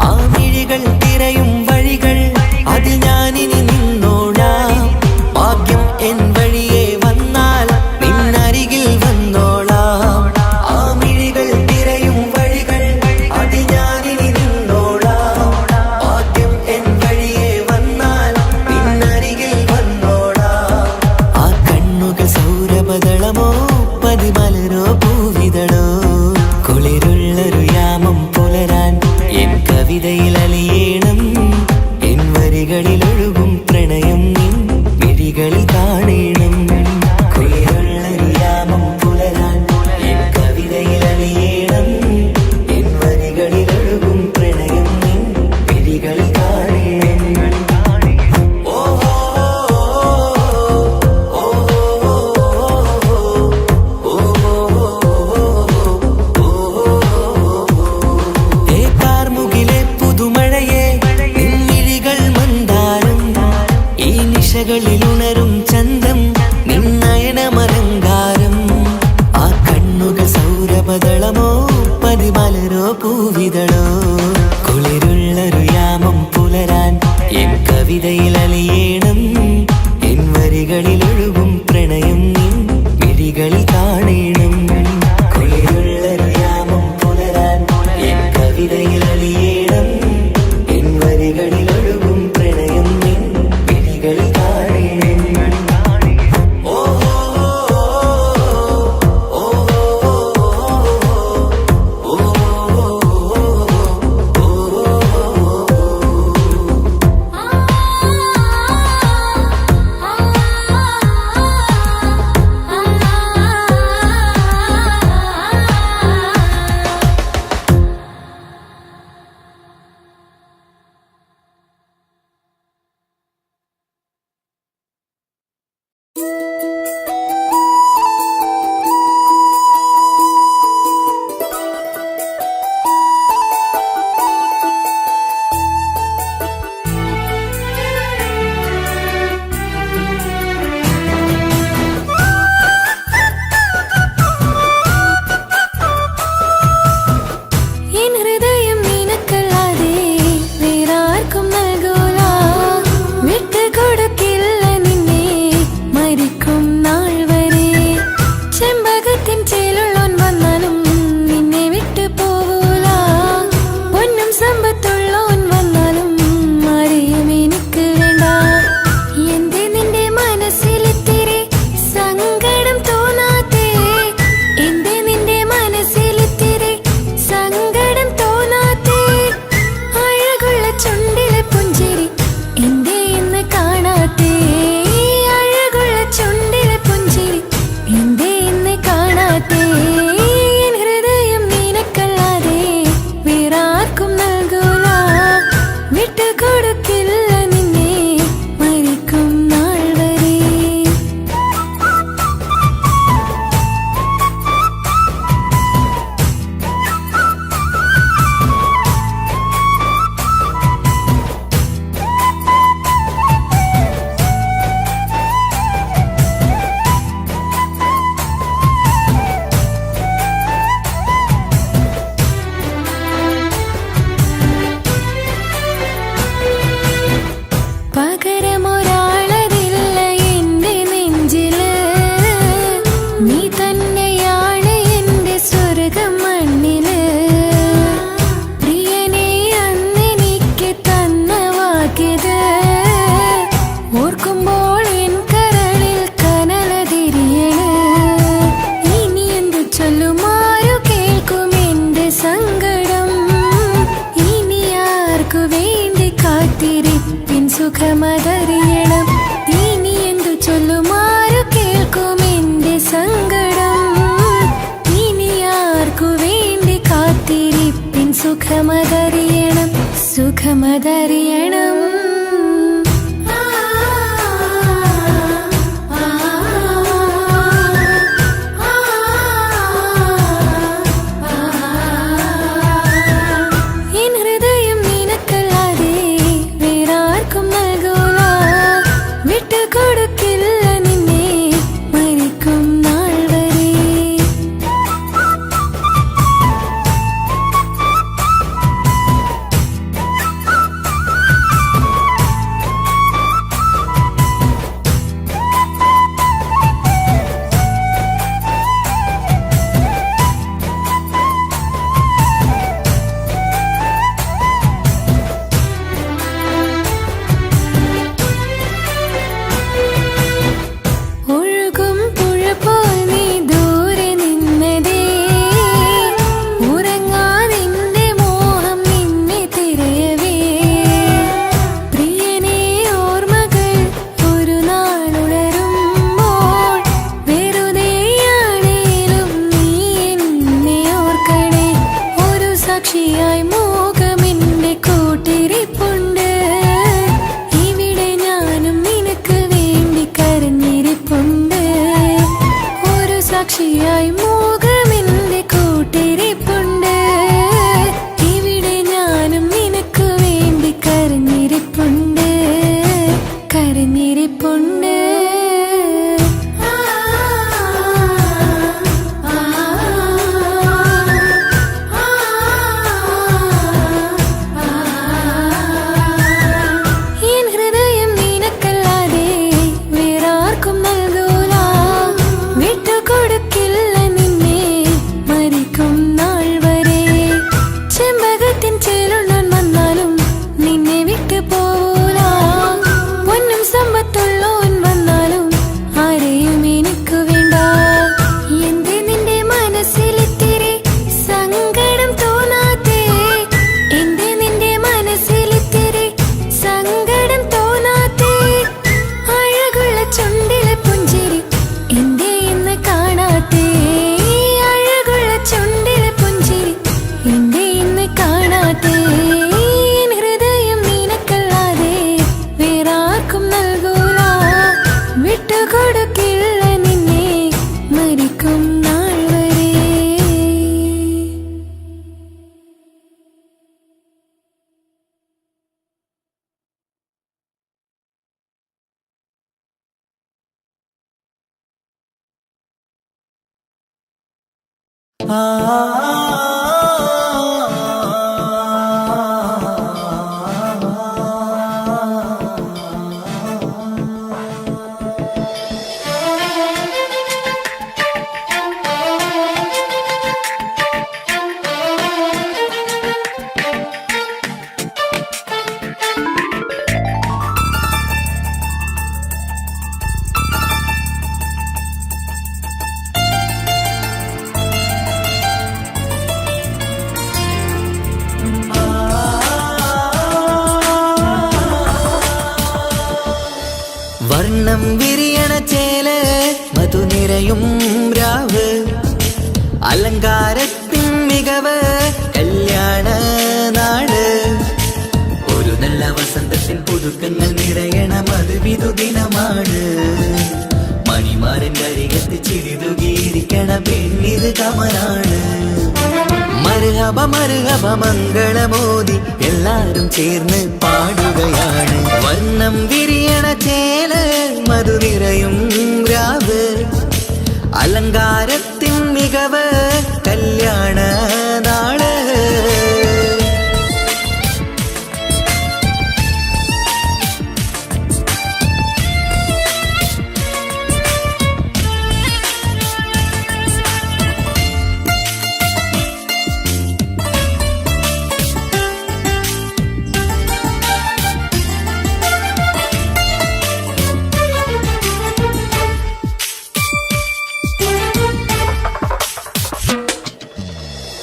S1: ആ മിഴികൾ തിരയും വഴികൾ അതിൽ ഞാനിനി നിന്നോളാം ഭാഗ്യം എൻ വഴിയെ വന്നാൽ നിന്നരികിൽ വന്നോളാം ആ മിഴികൾ തിരയും വഴികൾ അതിൽ ഞാനിനി നിന്നോളാം ഭാഗ്യം എൻ വഴിയെ വന്നാൽ നിന്നരികിൽ വന്നോളാം ആ കണ്ണുകൾ സൗരഭദളമോ പതിമലരോ പൂവിതളോ കുളിരുള്ളൊരു യാമം പുലരാൻ എൻ കവിതയിൽ അലിയേണം എൻ വരികളിൽ ഒഴുകും പ്രണയം നിൻ മിഴികളിൽ കാണേണം കുളിരുള്ളൊരു യാമം പുലരാൻ എൻ കവിതയിൽ അലിയേണം എൻ വരികളിൽ ഒഴുകും പ്രണയം നിൻ മിഴികളിൽ കാണേണം കാർമുകിലെ പുതുമഴയെ നിൻമിഴികൾ മന്ദാരം ഈ നിശകളിൽ ഉണരും ചന്തം നിന്നയനമലങ്കാരം ആ കണ്ണുകൾ സൗരഭദളമോ പതിമലരോ പൂവിതളോ കുളിരുള്ളൊരു യാമം പുലരാൻ എൻ കവിതയിൽ അലിയേണം എൻ വരികളിൽ ഒഴുകും പ്രണയം നിൻ മിഴികളിൽ കാണേണം കുളിരുള്ളൊരു യാമം പുലരാൻ എൻ കവിതയിൽ അലിയേണം എൻ വരികളിൽ ഒഴുകും പ്രണയം നിൻ മിഴികളിൽ കാണേണം
S2: എൻ ഹൃദയം നിനക്കല്ലാതെ വേറാർക്കും നൽകൂല വിട്ടുകൊടുക്കില്ല നിന്നെ മരിക്കും നാൾ വരെ ചെമ്പകത്തിൻ ചേലുള്ളോൻ വന്നാലും നിന്നെ വിട്ടു പോവൂല പൊന്നും സമ്പത്തുള്ളോൻ വന്നാലും ആരെയും എനിക്ക് വേണ്ട എന്തേ നിന്റെ മനസ്സിലിത്തിരി സങ്കടം തോന്നാത്തേ എന്തേ നിന്റെ മനസ്സിലിത്തിരി സങ്കടം തോന്നാത്തേ അഴകുള്ള ചുണ്ടിലെ പുഞ്ചിരി എന്തേ ഇന്ന് കാണാത്തേ അഴകുള്ള ചുണ്ടിലെ പുഞ്ചിരി എന്തേ ഇന്ന് കാണാത്തേ എൻ ഹൃദയം നിനക്കല്ലാതെ വേറാർക്കും നൽകൂല വിട്ടുകൊടുക്കില്ല നിന്നെ മരിക്കും നാൾ വരെ പകരമൊരാളതില്ല എന്റെ നെഞ്ചില് നീ തന്നെയാണ് എന്റെ സ്വർഗം മണ്ണില് പ്രിയനെ അന്നെനിക്ക് തന്ന വാക്കിത് ഓർക്കുമ്പോൾ എൻ കരളിൽ കനലതിരിയണ് ഇനി എന്തു ചൊല്ലുമാരു കേൾക്കും എന്റെ സങ്കടം ഇനി ആർക്കു വേണ്ടി കാത്തിരിപ്പിൻ സുഖമതറിയണം ഇനി എന്തു ചൊല്ലുമാരു കേൾക്കും എന്റെ സങ്കടം ഇനി ആർക്കു വേണ്ടി കാത്തിരിപ്പിൻ സുഖമതറിയണം സുഖമതറിയണം എൻ ഹൃദയം നിനക്കല്ലാതെ വേറാർക്കും നൽകൂല വിട്ടുകൊടുക്കില്ല
S1: വർണ്ണം വിരിയണ ചേല മധു നിറയും രാവ് അലങ്കാരത്തിൻ മികവ് കല്യാണ നാട് ഒരു നല്ല വസന്തത്തിൽ പുതുക്കങ്ങൾ നിറയണ മധുവിധു ദിനമാണ് മണിമാരൻ്റെ അരികത്ത് ചിരിതുകിയിരിക്കണ പെണ്ണിത് കമലാണ് മർഹബ മർഹബ മംഗളമോദി എല്ലാരും ചേർന്ന് പാടുകയാണ് വർണ്ണം വിരിയണ ചേല മധു നിറയും രാവ് അലങ്കാരത്തിൻ മികവ് കല്യാണ നാള്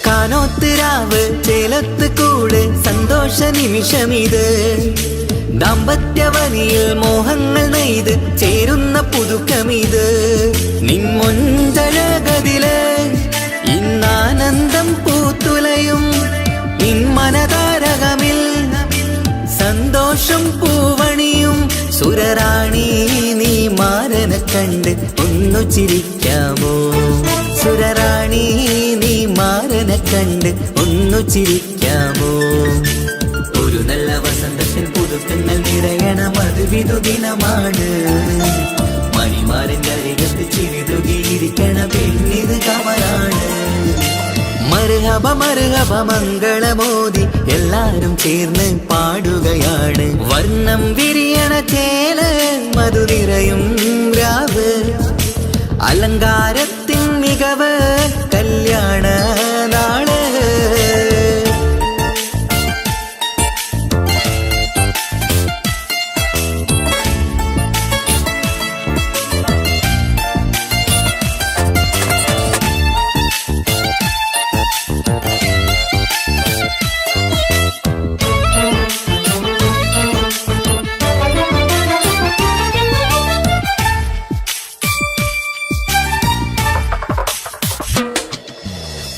S1: കാനോത്തിരാവ് ചേലത്ത് കൂട് സന്തോഷ നിമിഷമിത് ദാമ്പത്യവനിയിൽ മോഹങ്ങൾ നെയ്ത് ചേരുന്ന പുതുക്കമിത് നിൻമൊഞ്ചഴകതില് ഇന്നാനന്ദം പൂത്തുലയും നിൻ മനതാരകമിൽ സന്തോഷം പൂവണിയും സുരറാണി നീ മാരനെ കണ്ട് ഒന്നു ചിരിക്കാമോ സുരറാണി നീ മാരനെ കണ്ട് ഒന്നു ചിരിക്കാമോ ഒരു നല്ല വസന്തത്തിൽ പുതുക്കങ്ങൾ നിറയണ മധുവിധു ദിനമാണ് മണിമാരൻ്റെ അരികത്ത് ചിരിതുകിയിരിക്കണ പെണ്ണിത് കമലാണ് മർഹബ മർഹബ മംഗളമോദി എല്ലാരും ചേർന്ന് പാടുകയാണ് വർണ്ണം വിരിയണ ചേല മധു നിറയും രാവ് അലങ്കാരത്തിൻ മികവ് കല്യാണ നാള്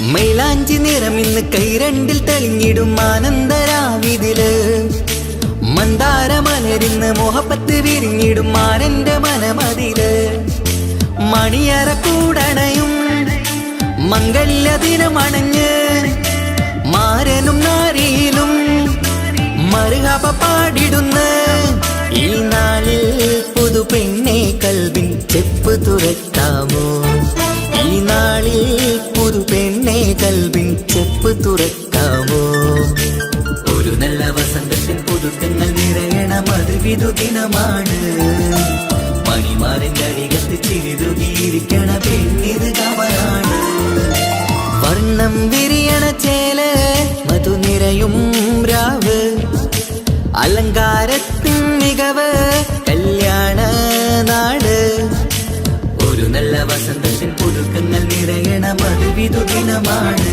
S1: മൈലാഞ്ചി നിറമിന്ന് കൈരണ്ടിൽ തെളിഞ്ഞിടും ആനന്ദരാവിതില് മന്ദാരമലരിന്ന് മോഹപ്പത്ത് വിരിഞ്ഞിടും മാരന്റെ മനമതില് മണിയറ കൂടണയും മംഗല്യദിനമണഞ്ഞ് മാരനും നാരിയിലും മർഹബ പാടിടുന്ന ഈ നാളിൽ പുതു പെണ്ണെ കൽവിൻ ചെപ്പ് തുറക്കാമോ ഈ നാളിൽ പുതു പെണ്ണെ കൽവിൻ ചെപ്പ് തുറക്കാമോ ഒരു നല്ല വസന്തത്തിൽ പുതുക്കങ്ങൾ നിറയണ മധുവിധു ദിനമാണ് മണിമാരൻ്റെ അരികത്ത് ചിരിതുകിയിരിക്കണ പെണ്ണിത് കമലാണ് വർണ്ണം വിരിയണ ചേല മധു നിറയും രാവ് അലങ്കാരത്തിൻ മികവ് കല്യാണ നാട് ഒരു നല്ല വസന്തത്തിൽ പുതുക്കങ്ങൾ നിറയണ മധുവിധു ദിനമാണ്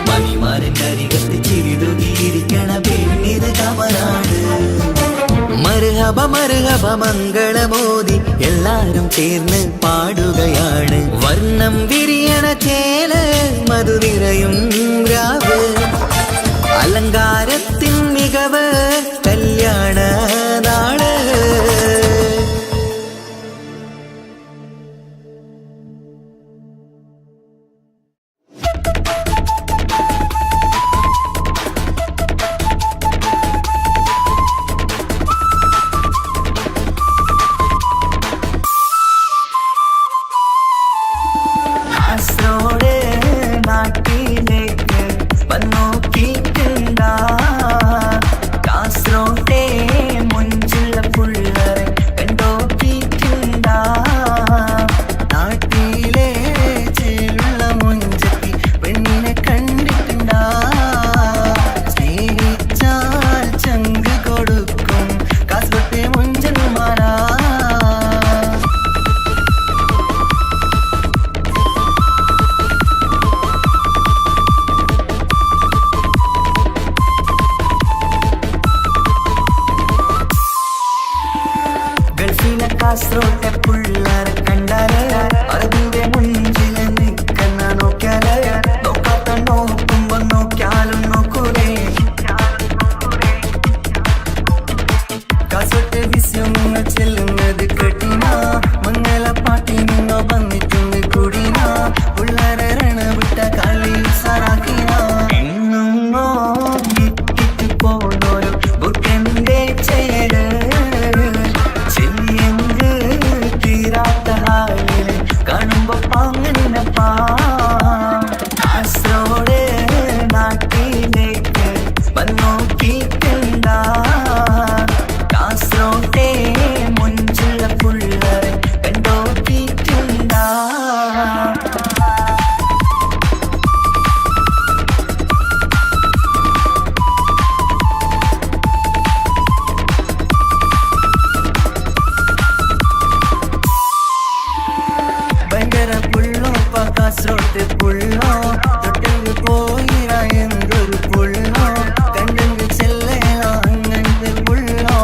S1: മണിമാരൻ്റെ അരികത്ത് ചിരിതുകിയിരിക്കണ പെണ്ണിത് കമലാണ് മർഹബ മർഹബ മംഗളമോദി എല്ലാരും ചേർന്ന് പാടുകയാണ് വർണ്ണം വിരിയണ ചേല മധു നിറയും രാവ് അലങ്കാരത്തിൻ മികവ് കല്യാണ നാള് ആസ്രോടെ പുള്ളാരെ കണ്ടാല് അതിന്റെ മുഞ്ചില് നിൽക്കുന്ന നോക്കിയാല് നോക്കാത്ത നോക്കുമ്പോ നോക്കിയാലും നോക്കൂലേ കാസോട്ട് വിസ്യം നിങ്ങൾ ചെല്ലുന്നത് കെട്ടിനാ മംഗള പാട്ടി നിന്നോ വന്നിട്ടുണ്ട് കൂടിനാ പുള്ളാരെ രണവിട്ട കളി സാറാക്കിനാ എന്നും നോക്കിട്ട് പോണോരു ബുക്കന്റെ ചേട് ചെല്ലിയെങ്ക് തീരാത്ത ഹാലില് കാണുമ്പോ പാങ്ങനപ്പാ കാസർഗോഡ് നാട്ടിലേക്ക് വന്നോക്കിട്ടുണ്ടാ കാസർഗോട്ടെ മുഞ്ചുള്ള പുള്ളരെ കണ്ടോക്കിട്ടുണ്ടാ ഭയങ്കര പുള്ളോ കാസർഗോട്ട് പുള്ളോ തൊട്ടെങ്കിൽ പോയിര എന്തൊരു പുള്ളോ കണ്ടെങ്കിൽ ചെല്ലലോ അങ്ങനത്തെ പുള്ളോ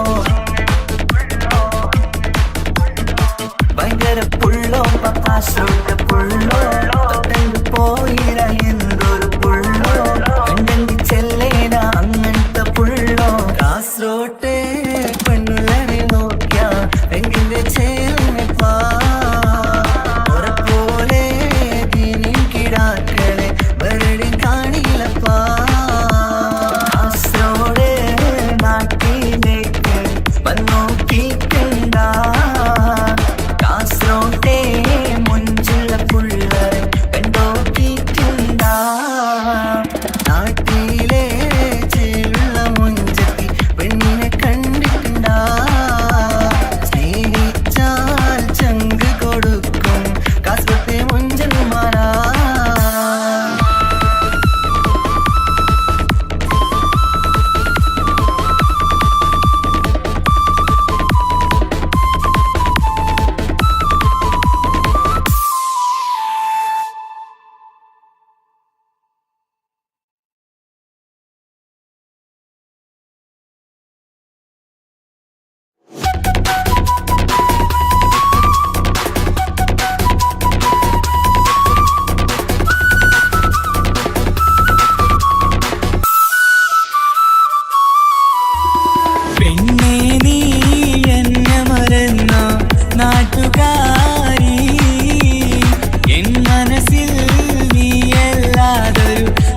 S1: ഭയങ്കര പുള്ളോ കാസർഗോട്ട് പുള്ളോ തൊട്ടെങ്കിൽ പോയിര എന്തൊരു പുള്ളോ കണ്ടെങ്കിൽ ചെല്ലല അങ്ങനത്തെ പുള്ളോ കാസർഗോട്ടെ പെണ്ണുള്ളരെ നോക്കിയ എങ്കിന്റെ ചേർന്നിപ്പാ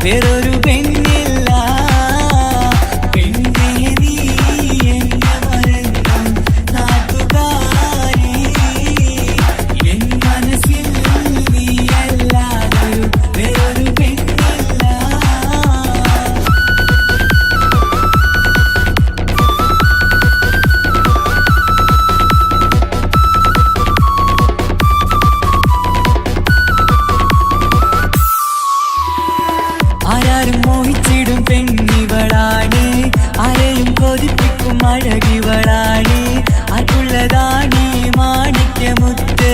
S1: വേറൊരു പെണ്ണില്ല പെണ്ണേ നീ എന്നെ മറന്നു നാട്ടുകാരി എൻ മനസ്സിൽ നീയല്ലാതൊരു വേറൊരു പെണ്ണില്ല ആരാരും മോഹിച്ചിടും പെണ്ണിവളാണ് ആരെയും കൊതിപ്പിക്കും അഴകിവളാണ് അതുള്ളതാണ് മാണിക്യമുത്ത്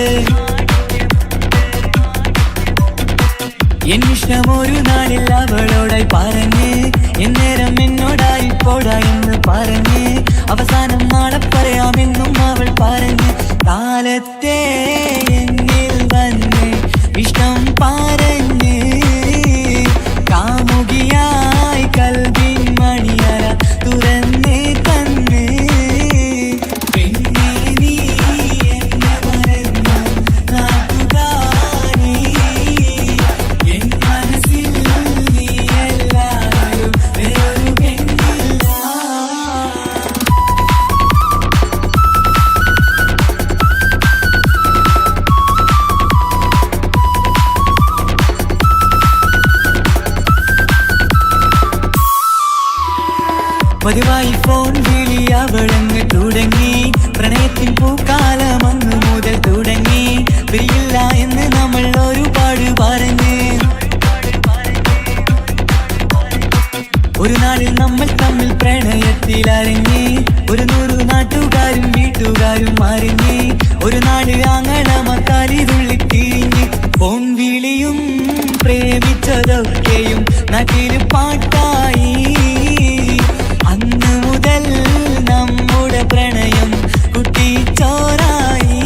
S1: എന്നിഷ്ടം ഒരു നാളിൽ അവളോടായി പറഞ്ഞ് എന്നേരം എന്നോടായി പോടാ എന്ന് പറഞ്ഞ് അവസാനം നാളെ പറയാമെന്നും അവൾ പറഞ്ഞ് കാലത്തെ എന്നിൽ വന്ന് ഇഷ്ടം പറഞ്ഞ് കാമുകിയായി കൽവിൻ മണിയറ തുറന്ന് തന്ന് പെണ്ണേ നീ എന്നെ മറന്നു നാട്ടുകാരി എൻ മനസ്സിൽ നീയല്ലാതൊരു വേറൊരു പെണ്ണില്ല പതിവായി ഫോൺ വിളി അവളങ്ങ് തുടങ്ങി പ്രണയത്തിൻ പൂക്കാലം അന്ന് മുതൽ തുടങ്ങി പിരിയില്ല എന്ന് നമ്മൾ ഒരുപാട് പറഞ്ഞ് ഒരു നാളിൽ നമ്മൾ തമ്മിൽ പ്രണയത്തിൽ അറിഞ്ഞ് 100 നാട്ടുകാരും വീട്ടുകാരും അറിഞ്ഞ് ഒരു നാട് ആങ്ങളമക്കാലിതുള്ളി തിരിഞ്ഞ് ഫോൺ വിളിയും പ്രേമിച്ചതൊക്കെയും നാട്ടിൽ പാട്ടായി അന്ന് മുതൽ നമ്മുടെ പ്രണയം കുട്ടിച്ചോറായി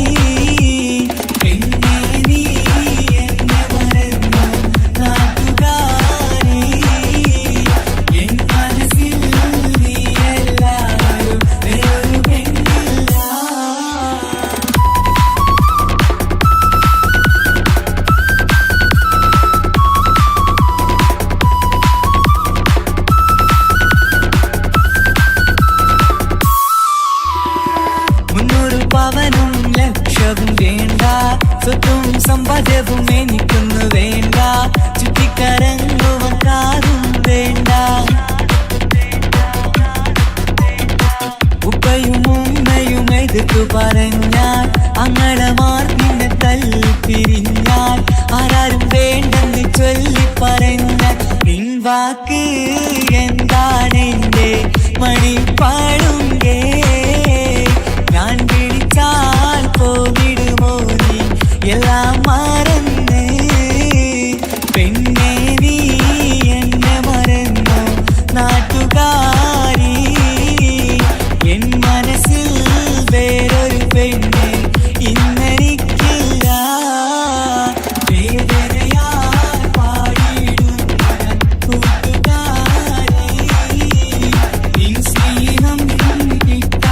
S1: സ്വത്തും സമ്പാദ്യവും എനിക്കൊന്നു വേണ്ട, ചുറ്റിക്കറങ്ങുവാൻ കാറും വേണ്ട. ഉപ്പയും ഉമ്മയും എതിർത്തു പറഞ്ഞാൽ, അങ്ങളമാർ നിന്നെ തല്ലിപ്പിരിഞ്ഞാൽ, ആരാരും വേണ്ടെന്ന് ചൊല്ലി പറഞ്ഞാൽ, നിൻ വാക്ക് എന്താണെന്റെ മണിപ്പാടുങ്കേ. ഞാൻ വിളിച്ചാൽ പോവിടുമോ നീ എല്ലാം മറന്ന്? പെണ്ണേ നീ എന്നെ മറന്നു നാട്ടുകാരി, എൻ മനസ്സിൽ വേറൊരു പെണ്ണ് ഇന്നെനിക്കില്ല. വേദനയാൽ പാടിയിടുന്ന കൂട്ടുകാരി, നിൻ സ്നേഹം കിട്ടാൻ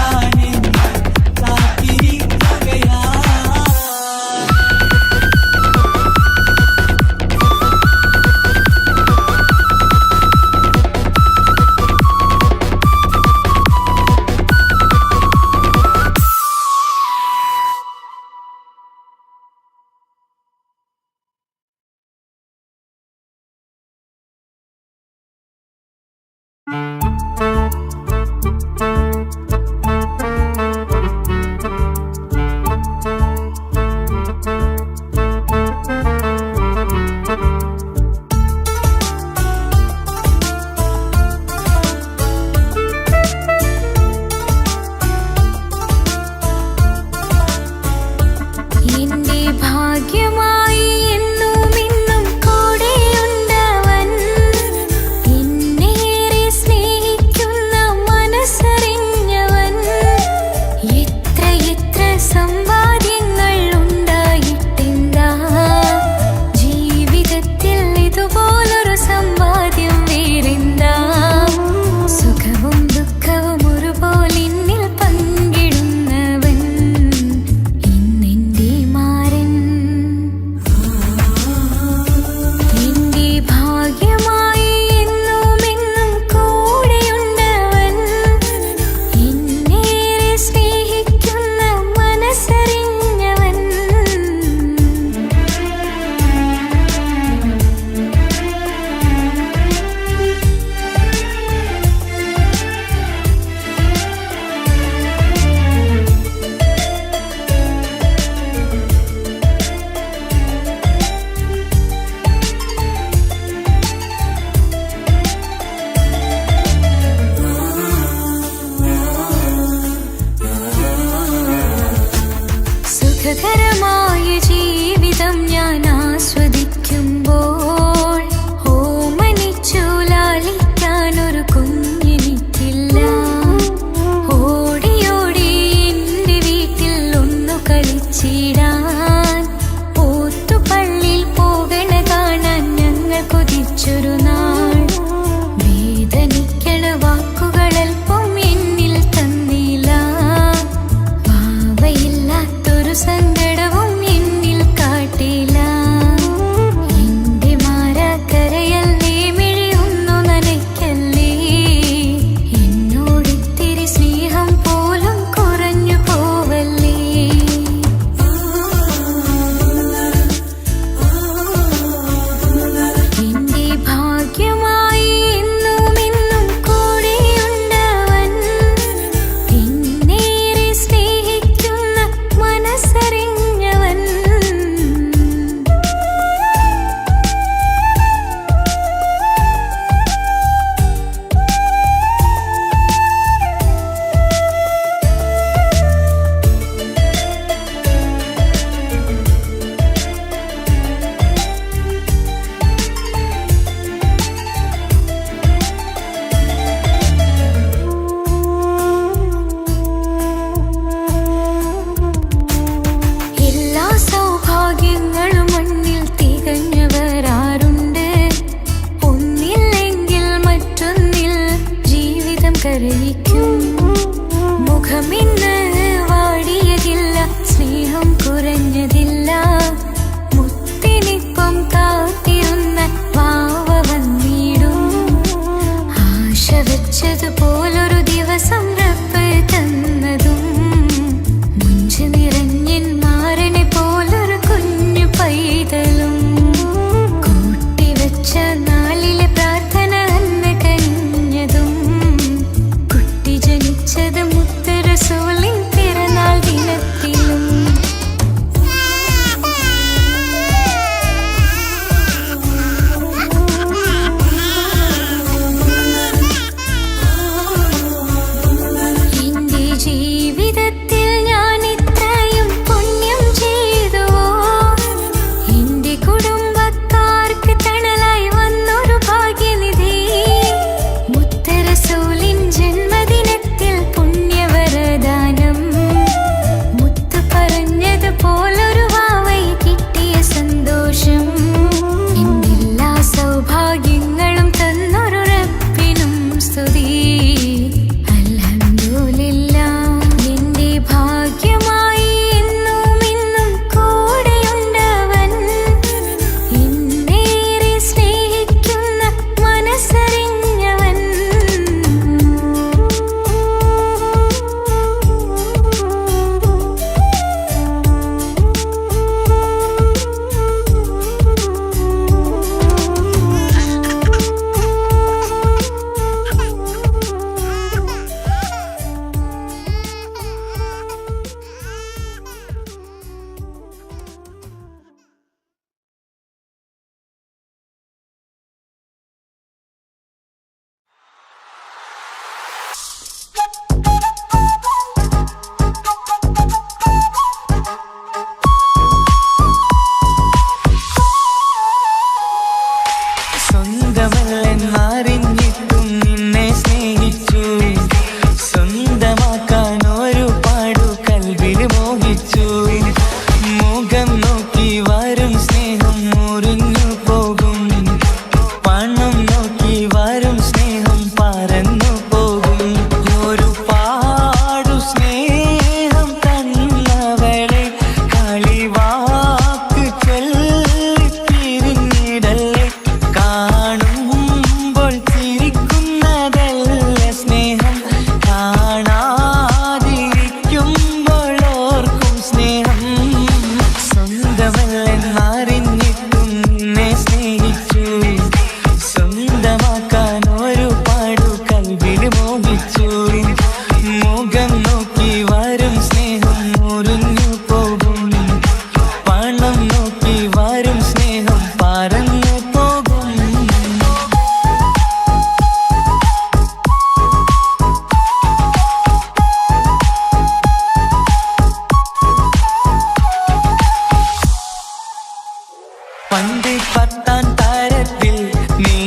S1: പത്താം താരത്തിൽ നീ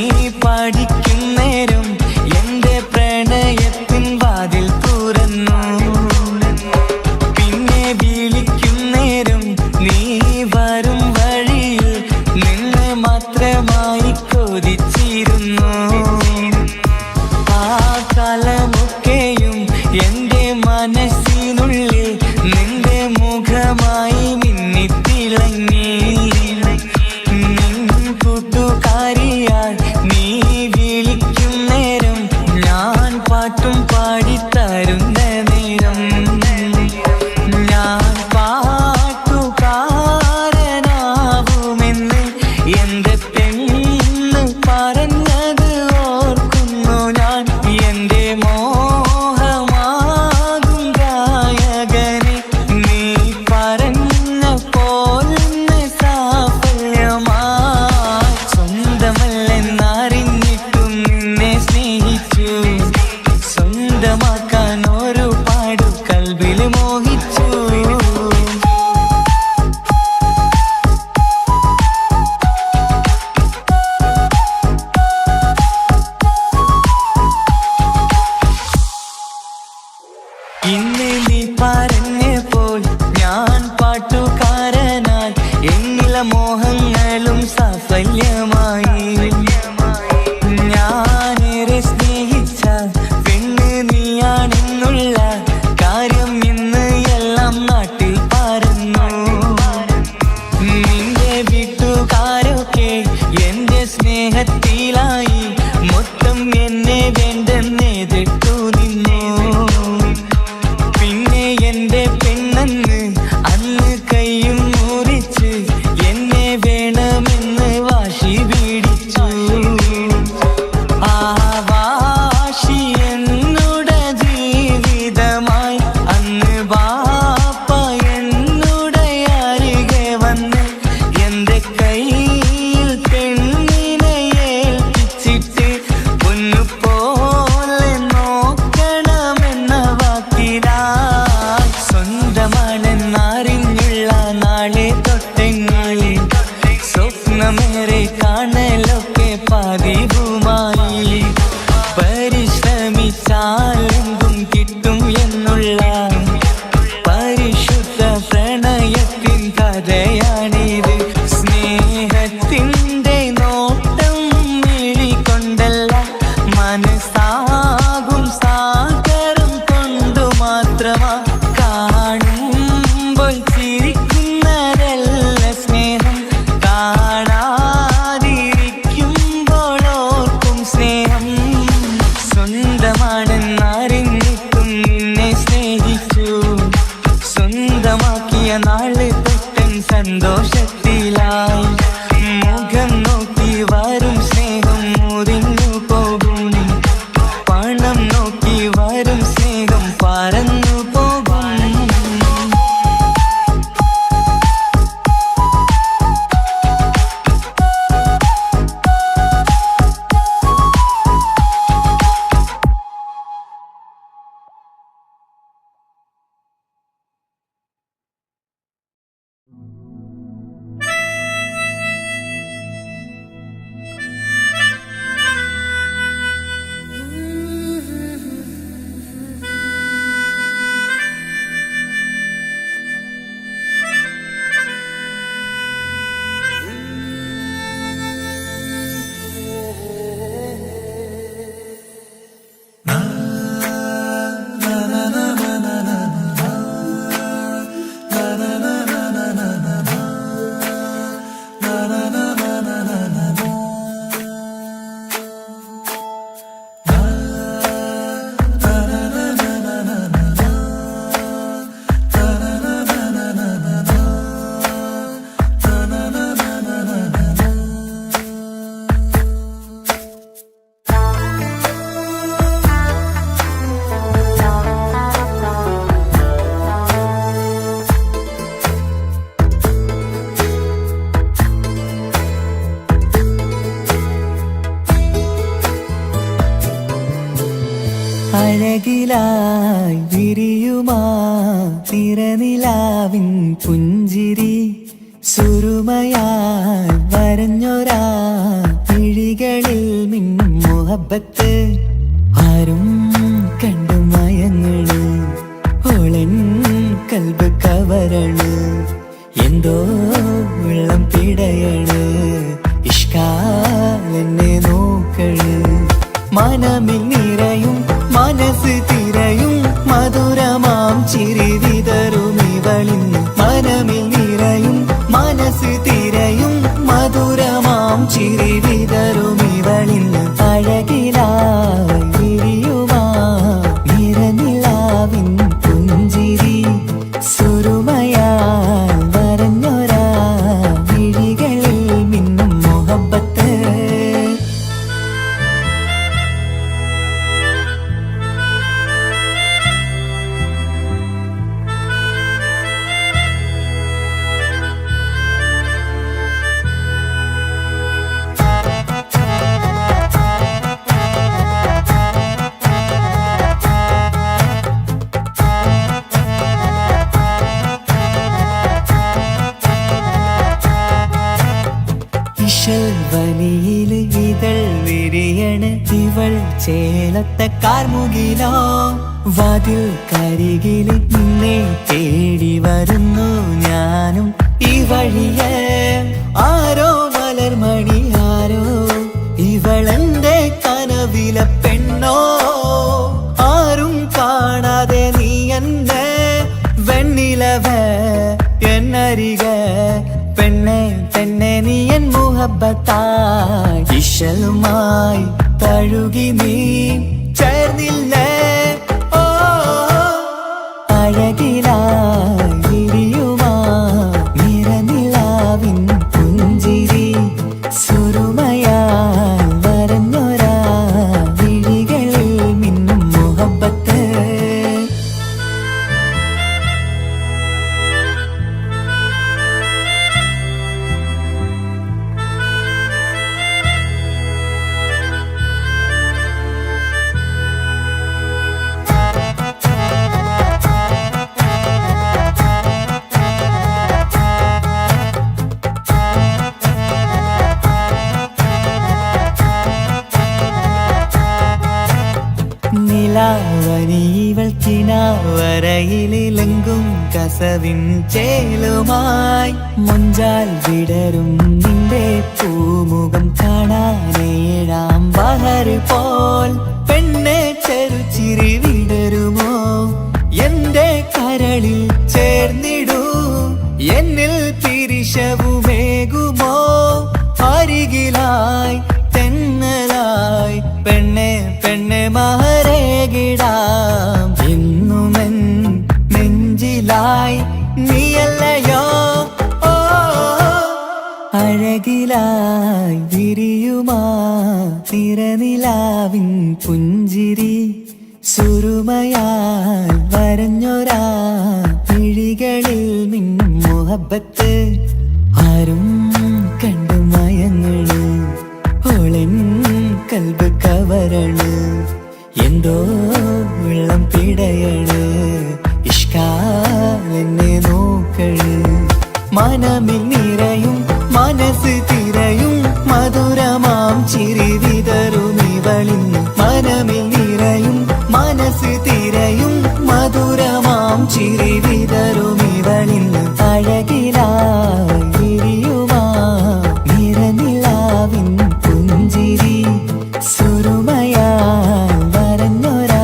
S1: പഠിക്കും നേരം എന്റെ പ്രണയത്തിൻ വാതിൽ തുറന്നു. പിന്നെ വിളിക്കും നേരം നീ വരും വഴിയിൽ നിന്നെ മാത്രമായി കൊതിച്ചിരുന്നു. ആ കാലമൊക്കെയും എന്റെ മനസ്സിനുള്ളിൽ നിന്റെ മുഖമായി മിന്നിത്തിളങ്ങി. കൂട്ടുകാരിയാൽ നീ വിളിക്കും നേരം ഞാൻ പാട്ടും പാടിത്തരുന്ന നേരം ഞാൻ പാട്ടുകാരനാവുമെന്ന് എന്റെ പെണ്ണ് പറഞ്ഞത് ഓർക്കുന്നു ഞാൻ. എന്റെ മോഹമാകും ഗായകനെ നീ പറഞ്ഞ പോലെന്ന് സാഫല്യമായി. സ്വന്തമല്ലെന്നറിഞ്ഞിട്ടും നിന്നെ സ്നേഹിച്ചു. സ്വന്തമാക്കാൻ ഒരുപാട് കൽബിൽ മോഹിച്ചു. ഇന്ന് നീ പറഞ്ഞപ്പോൾ ഞാൻ പാട്ടുകാരനായി. എന്നിലെ മോഹങ്ങളും സാഫല്യമായി. ഞാനേറെ സ്നേഹിച്ച പെണ്ണ് നീയാണെന്നുള്ള കാര്യം ഇന്ന് എല്ലാം നാട്ടിൽ പറഞ്ഞു. നിന്റെ വീട്ടുകാരൊക്കെ എന്റെ സ്നേഹത്തിലായി. മൊത്തം എന്നെ വേണ്ടെന്നെതിർത്തു നിന്നു. പിന്നെ എന്റെ പെണ്ണെന്ന് അന്ന് കൈയും മുറിച്ച് എന്നെ വേണമെന്ന് വാശി പിടിച്ചു. ആ വാശി എന്നുടെ ജീവിതമായി. അന്ന് ബാപ്പ എന്നുടെ അരികെ വന്ന് എന്റെ കയ്യിൽ പെണ്ണിനെ ഏൽപ്പിച്ചിട്ട് പൊന്നുപോലെ നോക്കണമെന്ന വാക്കിനായി. സ്വന്തമാണെന്നറിഞ്ഞുള്ള നാളെ തൊട്ടെങ്ങളിൽ സ്വപ്നമേറെ കാണലൊക്കെ പതിവുമായി. പരിശ്രമിച്ചാലെന്തും കിട്ടും എന്നുള്ള പരിശുദ്ധ പ്രണയത്തിൻ കഥയാണിത്. സ്നേഹത്തിൻ്റെ നോട്ടം മിഴികൊണ്ടല്ല, മനസ്സാകും സാഗരം കൊണ്ടു മാത്രമാ. കാണുമ്പോൾ ചിരിക്കുന്നതല്ല സ്നേഹം, കാണാതിരിക്കുമ്പോൾ ഓർക്കും സ്നേഹം. സ്വന്തമാണെന്നറിഞ്ഞിട്ടും നിന്നെ സ്നേഹിച്ചു. സ്വന്തമാക്കിയ നാള് തൊട്ടൻ സന്തോഷത്തിലായി. മുഖം നോക്കി വരും സ്നേഹം മുറിഞ്ഞു പോകും. പണം നോക്കി വരും സ്നേഹം പറന്നു പോകും. അഴകിലായി വിരിയുമാ തിരനിലാവിൻ പുഞ്ചിരി സുറുമയാൽ വരഞ്ഞൊരാ വിഴികളിൽ മിന്നും മുഹബത്ത് ആരും കണ്ടു മയങ്ങള് ഓളൻ കൽബ് കവരണ് എന്തോ വെള്ളം പിടയണ് ഇഷ്കാലെന്നെ നോക്കള് മനമിൽ നിറയും മനസ്സ് തിരയും മധുരമാം ചിരി വിതറും ഇവളിന്ന് മനമിൽ നിറയും മനസ്സ് തിരയും മധുരമാം ചിരി വിതറും ഇവളിന്ന് അഴകിലായി വിരിയുമാ നിറനിലാവിൻ പുഞ്ചിരി സുറുമയാൽ വരഞ്ഞൊരാ വിഴികളിൽ മിന്നും മുഹബത്ത് വനിയില് ഇതൾ വിരിയണ് ഇവൾ ചേലത്ത കാർമുകിലോ വാതിൽ കരികില് നിന്നെ തേടി വരുന്നു ഞാനും ഈ വഴിയെ ആരോ മലർമണി ആരോ ഇവളെന്റെ കനവിലെ പെണ്ണോ ആരും കാണാതെ നീ എന്നെ വെണ്ണിലവ എന്നരിക പെണ്ണെ പെണ്ണെ നീ എൻ മുഹബത്തായി ഇശലുമായി തഴുകി നീ ചേർന്നില്ലേ ഓ അഴകിലായി വിരിയുമാ നിറനിലാവിൻ പുഞ്ചിരി സുറുമയാൽ വരഞ്ഞൊരാ വിഴികളിൽ മിന്നും മുഹബത്ത് നിലാവനിവൾ കിനാവരയിലെങ്കും കസവിൻ ചേലുമായി മുഞ്ചാൽ വിടരും നിന്റെ പൂമുഖം കാണാനേഴാം ബഹർ പോൽ പെണ്ണെ ചെറുചിരി വിടരുമോ എന്റെ കരളിൽ ചേർന്നിടൂ എന്നിൽ പിരിശവുമേകുമോ അരികിലായി തെന്നലായി പെണ്ണെ പെണ്ണെ മഹരേകിടാം എന്നുമെൻ നെഞ്ചിലായി നീയല്ലയോ ഓ അഴകിലായി വിരിയുമാ തിരനിലാവിൻ പുഞ്ചിരി സുറുമയാൽ വരഞ്ഞൊരാ വിഴികളിൽ മിന്നും മുഹബത്ത് ആരും കണ്ടു മയങ്ങള് ഓളൻ കൽബ് കവരണ് എന്തോ വെള്ളം പിടയണ് ഇഷ്കാലെന്നെ നോക്കള് മനമിൽ നിറയും മനസ്സ് തിരയും മധുരമാം ചിരി വിതറും ഇവളിന്ന് മനമിൽ നിറയും മനസ്സ് തിരയും മധുരമാം ചിരി വിതറും ഇവളിന്ന് അഴകിലായി വിരിയുമാ നിറനിലാവിൻ പുഞ്ചിരി സുറുമയാൽ വരഞ്ഞൊരാ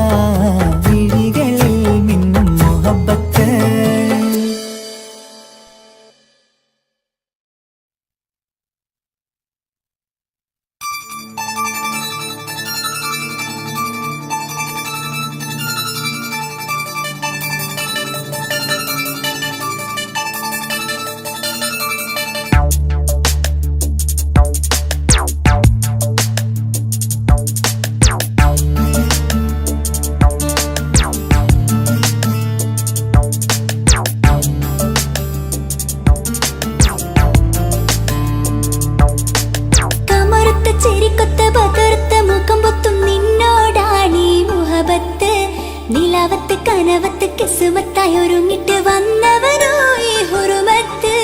S1: വിഴികളിൽ മിന്നും മുഹബത്ത്
S2: നിലാവത്ത് കനവത്ത് കിസുമത്തായി ഒരുങ്ങിട്ട് വന്നവനോ ഈ ഹുറുമത്ത്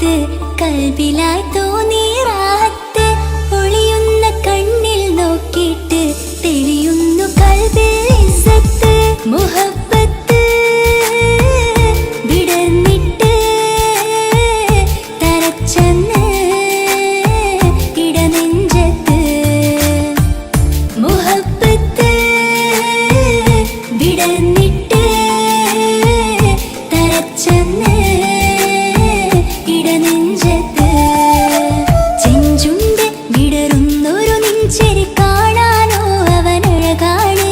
S2: മുഹബത്ത് കൽബിലായി തോന്നി റാഹത്ത് ഒളിയുന്ന കണ്ണിൽ നോക്കിയിട്ട് തെളിയുന്നു കൽബിൽ ഇസ്സത്ത് മുഹബത്ത് വിടർന്നിട്ട് തരച്ചെന്ന് ഇടനെഞ്ചത്ത് മുഹബത്ത് വിടർന്നിട്ട് തരച്ചെന്ന് ഇടനെഞ്ചത്ത് ചെഞ്ചുണ്ട് വിടരുന്നൊരു നെഞ്ചരി കാണാനോ അവനഴകാണ്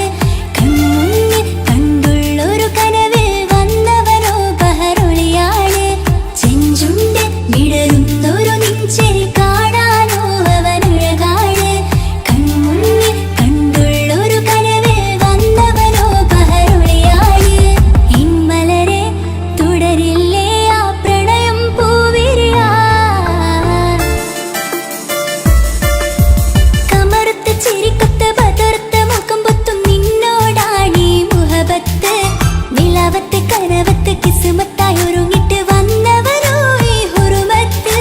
S2: കൺമുന്നിൽ കണ്ടുള്ളൊരു കനവിൽ വന്നവനോ ബഹറൊളിയാണ് ചെഞ്ചുണ്ട് വിടരുന്നൊരു നെഞ്ചരി കാണാനോ അവനഴകാണ് കൺമുന്നിൽ കണ്ടുള്ളൊരു കനവിൽ വന്നവനോ ബഹറൊളിയാണ് ഇൻമലരെ തുടരില്ലേ ആ പ്രണയം പൂവിരിയാ കമറുത്ത ചിരിക്കൊത്ത ബദർത്ത മുഖം പൊത്തും നിന്നോടാണീ മുഹബത്ത് നിലവത്ത് കനവത്ത് കിസ്മത്തായി ഒരുങ്ങിട്ട് വന്നവനോ ഈ ഹുറുമത്ത്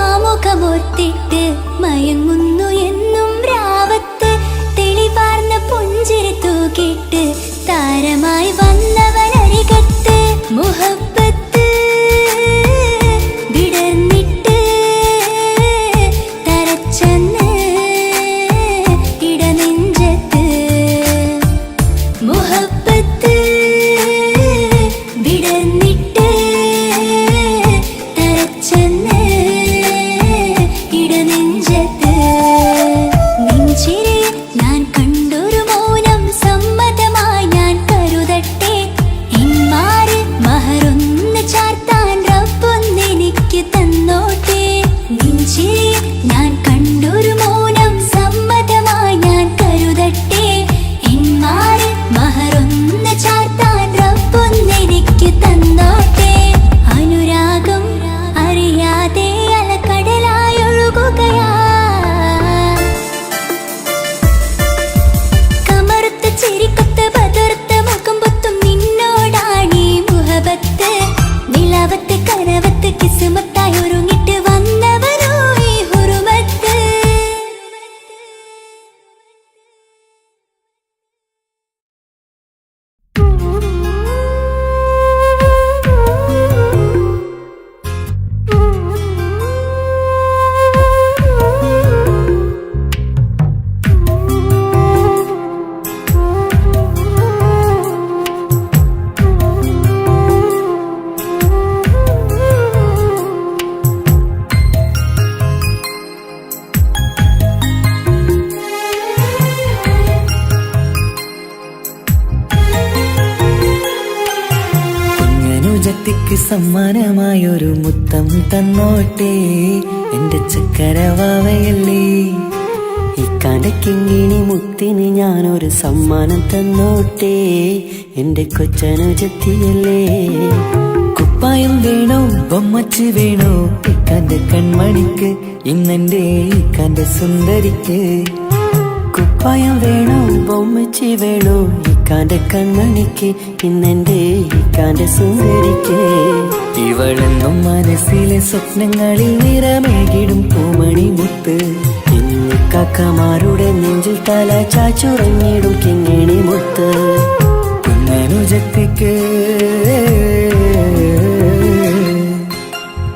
S2: മധുരിക്കുമാമുഖമോർത്തിട്ട് മയങ്ങുന്നു എന്നും രാവത്ത് തെളിവാർന്ന പുഞ്ചിരി തൂക്കിട്ട് താരമായി വന്നവനരികത്ത് മുഹബത്ത് വിടർന്നിട്ട് തരച്ചെന്ന് ഇടനെഞ്ചത്ത് മുഹബത്ത് വിടർന്നിട്ട് തരച്ചെന്ന് ഇടനെഞ്ചത്ത് നെഞ്ചിരി ഞാൻ കണ്ടൊരു മൗനം സമ്മതമായി ഞാൻ കരുതട്ടെ ഇന്മാര് മഹറൊന്ന് ചാർത്താൻ റബ്ബൊന്നെനിക്ക് തന്നോട്ടെ നെഞ്ചിരി ഞാൻ കണ്ടൊരു മൗനം സമ്മതമായി ഞാൻ കരുതട്ടെ ഇന്മാര് മഹറൊന്ന് ചാർത്താൻ റബ്ബൊന്നെനിക്ക് തന്നോട്ടെ അനുരാഗം അറിയാതെ അലക്കടലായൊഴുകുകയാ കമറുത്ത ചിരിക്കൊത്ത ബദർത്ത മുഖം പൊത്തും നിന്നോടാണീ മുഹബത്ത് നിലവത്ത് കനവത്ത് കിസ്മത്തായി ഒരുങ്ങിട്ട് വന്നവനോ ഈ ഹുറുമത്ത്
S1: കുഞ്ഞനുജത്തിക്ക് സമ്മാനമായൊരു മുത്തം തന്നോട്ടെ എന്റെ ചക്കരവാവയല്ലേ ഇക്കാന്റെ കിങ്ങിണി മുത്തിന് ഞാനൊരു സമ്മാനം തന്നോട്ടെ എന്റെ കൊച്ചനുജത്തിയല്ലേ കുപ്പായം വേണോ ബൊമ്മച്ച് വേണോ ഇക്കാന്റെ കൺമണിക്ക് ഇന്നെന്റെ ഇക്കാന്റെ സുന്ദരിക്ക് കുപ്പായം വേണോ ബൊമ്മച്ചി വേണോ ഇക്കാന്റെ കൺമണിക്ക് ഇന്നെന്റെ ഇക്കാന്റെ സുന്ദരിക്ക് ഇവളെന്നും മനസ്സിലെ സ്വപ്നങ്ങളിൽ നിറമേകിടും പൂമണി മുത്ത് ഇന്ന് കാക്കമാരുടെ നെഞ്ചിൽ തല ചാച്ചുറങ്ങിടും കിങ്ങിണി മുത്ത് കുഞ്ഞനുജത്തിക്ക്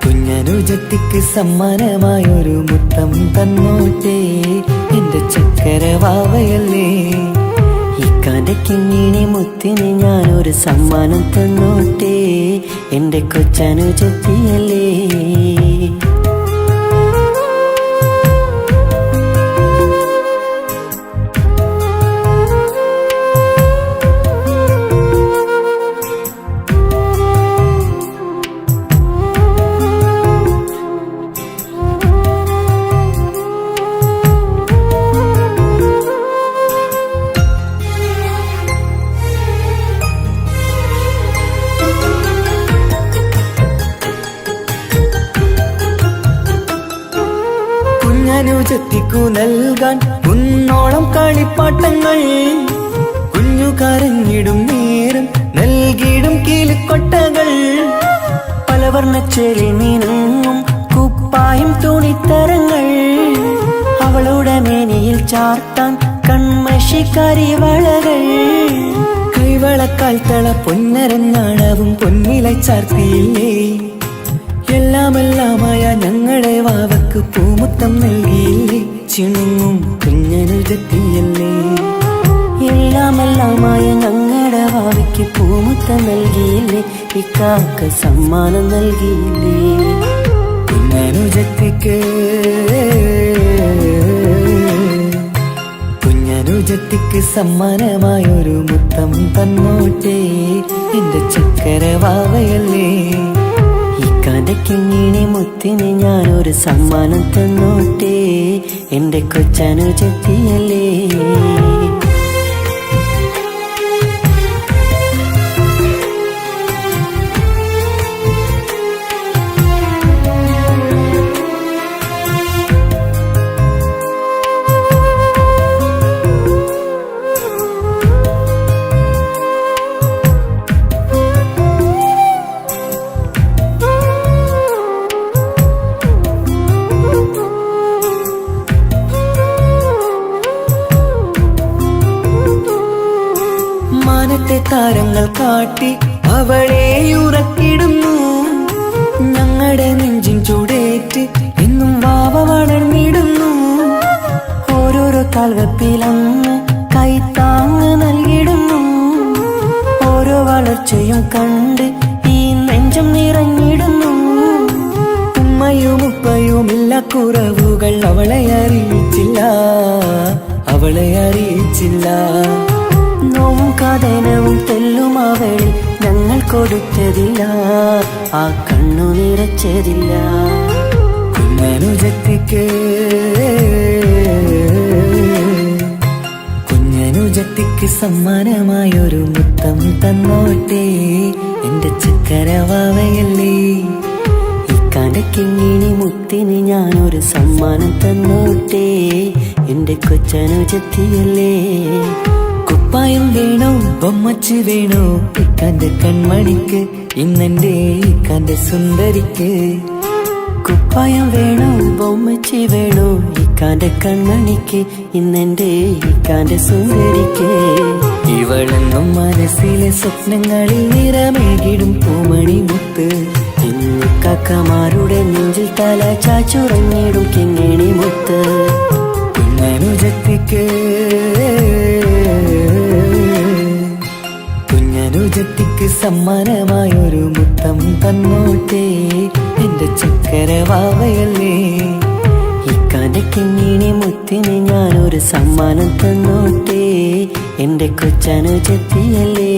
S1: കുഞ്ഞനുജത്തിക്ക് സമ്മാനമായൊരു മുത്തം തന്നോട്ടെ എന്റെ ചക്കരവാവയല്ലേ ഇക്കാന്റെ കിങ്ങിണി മുത്തിന് ഞാനൊരു സമ്മാനം തന്നോട്ടെ എന്റെ കൊച്ചനുജത്തിയല്ലേ എനിക്കു നൽകാൻ കുന്നോളം കളിപ്പാട്ടങ്ങൾ. കുഞ്ഞു കരഞ്ഞിടും നേരം നൽകിയിടും കീലിക്കൊട്ടകൾ. പലവർണ്ണച്ചേലിൽ മീനുങ്ങും കുപ്പായും തുണിത്തരങ്ങൾ. അവളുടെ മേനിയിൽ ചാർത്താൻ കൺമഷിക്കാരി വളകൾ. കൈവളക്കാൽ തള പൊന്നരഞ്ഞാണവും പൊന്നില ചാർത്തിയില്ലേ. എല്ലാമെല്ലാമായ ഞങ്ങളുടെ വാവക്ക് പൂമുത്തം നൽകിയില്ലേ. ചിണുങ്ങും കുഞ്ഞനുജത്തിയല്ലേ. എല്ലാമെല്ലാമായ ഞങ്ങളുടെ വാവയ്ക്ക് പൂമുത്തം നൽകിയില്ലേ. ഇക്കാക്ക സമ്മാനം നൽകിയില്ലേ. കുഞ്ഞനുജത്തിക്ക് കുഞ്ഞനുജത്തിക്ക് സമ്മാനമായൊരു മുത്തം തന്നോട്ടെ എന്റെ ചക്കര വാവയല്ലേ. ഇക്കാന്റെ കിങ്ങിണി മുത്തിന് ഞാനൊരു സമ്മാനം തന്നോട്ടെ എന്റെ കൊച്ചനുജത്തിയല്ലേ. മാനത്തെ താരങ്ങൾ കാട്ടി അവളെ ഉറക്കിടുന്നു. ഞങ്ങളുടെ നെഞ്ചിൻ ചൂടേറ്റ് എന്നും വാവ വളർന്നിടുന്നു. ഓരോരോ കാൽവെപ്പിലങ്ങ് കൈത്താങ്ങ് നൽകിടുന്നു. ഓരോ വളർച്ചയും കണ്ട് ഈ നെഞ്ചം നിറഞ്ഞിടുന്നു. ഉമ്മയും ഉപ്പയുമില്ല കുറവുകൾ അവളെ അറിയിച്ചില്ല, അവളെ അറിയിച്ചില്ല. നോവും കഥനവും തെല്ലും അവളിൽ ഞങ്ങൾ കൊടുത്തതില്ല, ആ കണ്ണു നിറച്ചതില്ല. കുഞ്ഞനുജത്തിക്ക് കുഞ്ഞനുജത്തിക്ക് സമ്മാനമായൊരു മുത്തം തന്നോട്ടെ എന്റെ ചക്കര വാവയല്ലേ. ഇക്കാന്റെ കിങ്ങിണി മുത്തിന് ഞാനൊരു സമ്മാനം തന്നോട്ടെ എന്റെ കൊച്ചനുജത്തിയല്ലേ. കുപ്പായം വേണോ ബൊമ്മച്ച് വേണോ ഇക്കാന്റെ കൺമണിക്ക്, ഇന്നെന്റെ ഇക്കാന്റെ സുന്ദരിക്ക്. കുപ്പായം വേണോ ബൊമ്മച്ച് വേണോ ഇക്കാന്റെ കൺമണിക്ക്, ഇന്നെന്റെ ഇക്കാന്റെ സുന്ദരിക്ക്. ഇവളെന്നും മനസ്സിലെ സ്വപ്നങ്ങളിൽ നിറമേകിടും പൂമണി മുത്ത്. ഇന്നിക്കാക്കമാരുടെ നെഞ്ചിൽ തല ചാച്ചുറങ്ങിടും കിങ്ങിണി മുത്ത്. കുഞ്ഞനുജത്തിക്ക് കുഞ്ഞനുജത്തിക്ക് സമ്മാനമായൊരു മുത്തം തന്നോട്ടെ എന്റെ ചക്കര വാവയല്ലേ. ഇക്കാന്റെ കിങ്ങിണി മുത്തിന് ഞാനൊരു സമ്മാനം തന്നോട്ടെ എന്റെ കൊച്ചനുജത്തിയല്ലേ.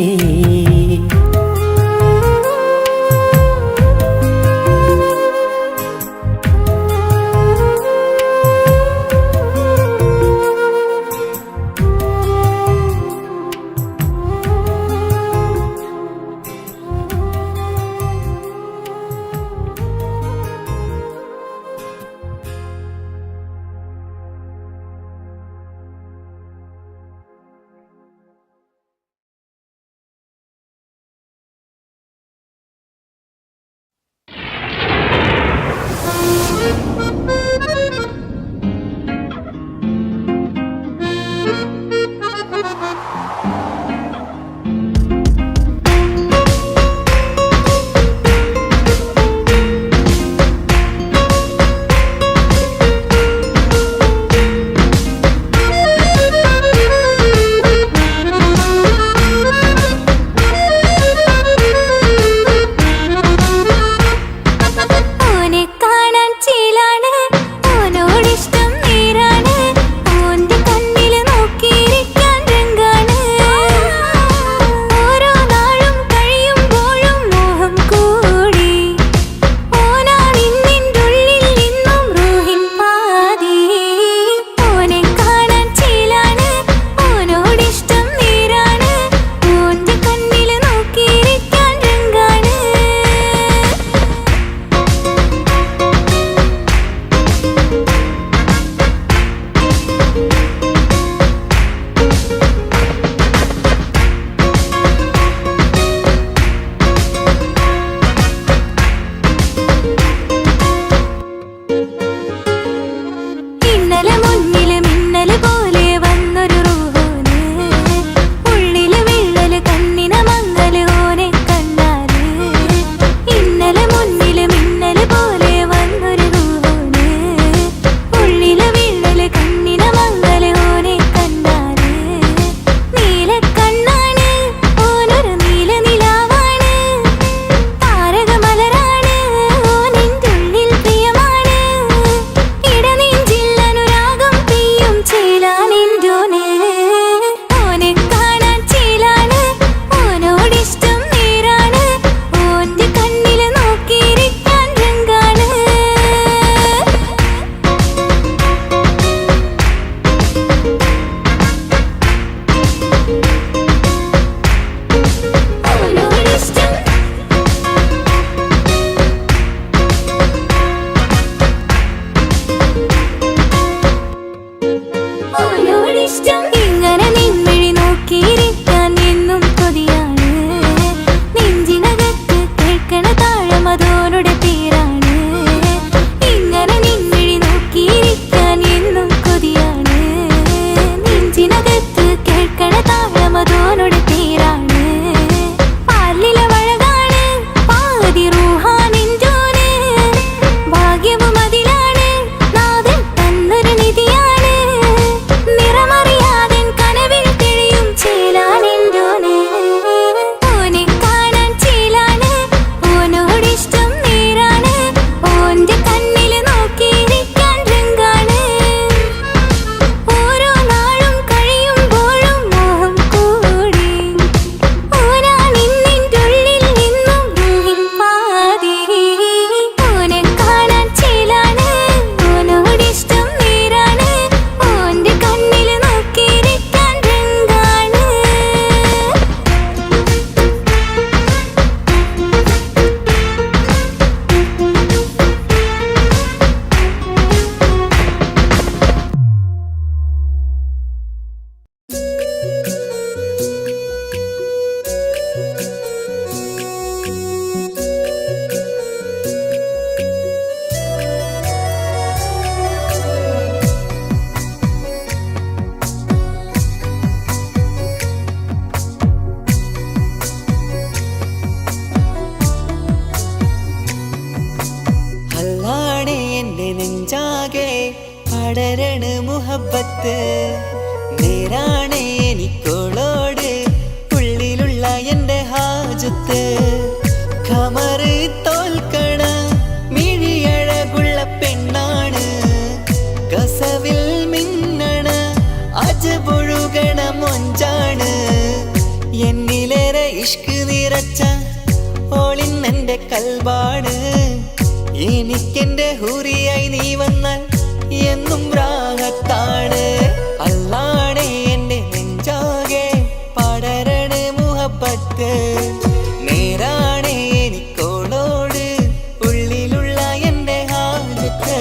S1: പടരണ മുഹബത്ത് നേരാണ് എനിക്കോളോട് ഉള്ളിലുള്ള എൻ്റെ ഹാജത്ത് ഖമറ് തോൽക്കണ മിഴിയഴകുള്ള പെണ്ണാണ് കസവിൽ മിന്നണ അജബൊഴുകണ മൊഞ്ചാണ് എന്നിലേറെ ഇഷ്ക് നിറച്ച ഓളിന്നെൻ്റെ കൽബാണ് എനിക്കെന്റെ ഹൂറിയായി നീ വന്നാൽ എന്നും രാഗത്താണ് അല്ലാണേ എൻ്റെ നെഞ്ചാകെ പടരണ മുഹബത്ത് നേരാണേ എനിക്കോളോട് ഉള്ളിലുള്ള എൻ്റെ ഹാജത്ത്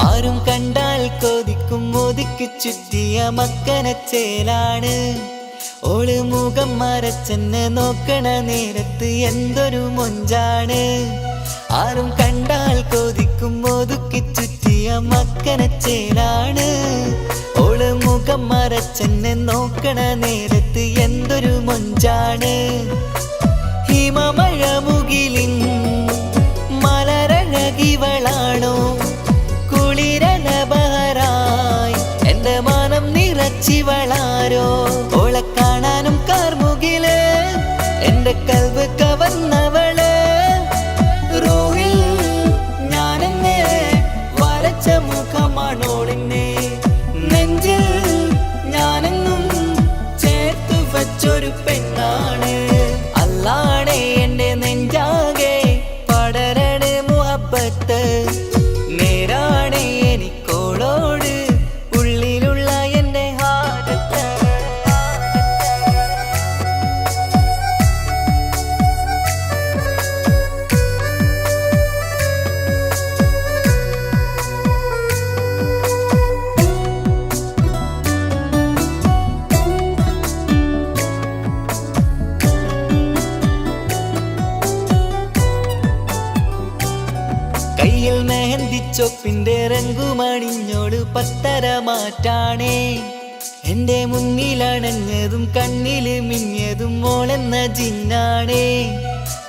S1: ആരും കണ്ടാൽ കൊതിക്കും ഒതുക്കി ചുറ്റിയ മക്കനച്ചേലാണ് ഓള് മുഖം മറച്ചെന്നെ നോക്കണ നേരത്ത് എന്തൊരു മൊഞ്ചാണ് ആരും കണ്ടാൽ കൊതിക്കും ഒതുക്കി ചുറ്റിയ മക്കനച്ചേലാണ് ഓള് മുഖം മറച്ചെന്നെ നോക്കണ നേരത്ത് എന്തൊരു മൊഞ്ചാണ് ഹിമമഴ മുകിലിൻ മലരഴകിവളാണോ കുളിരലബഹരായി എന്റെ മാനം നിറച്ചിവളാരോ ഓളെ കാണാനും കാർമുകില് എന്റെ കൽവ് കവർന്നവള് റൂഹിൽ ഞാനെന്നെ വരച്ച മുഖമാണോളിന്നെ നെഞ്ചിൽ ഞാനെന്നും ചേർത്തു വച്ചൊരു പെണ്ണാണ് അല്ലാണേ എന്റെ നെഞ്ചാകെ പടരണ മുഹബത്ത് നേരാണേ എനിക്കോളോട് ഉള്ളിലുള്ള എൻ്റെ ഹാജത്ത് കയ്യിൽ മെഹന്തിച്ചൊപ്പിന്റെ രംഗുമണിഞ്ഞോട് പത്തര മാറ്റാണേ എന്റെ മുന്നിലണഞ്ഞതും കണ്ണില് മിഞ്ഞതും മോളെന്ന ജിന്നാണേ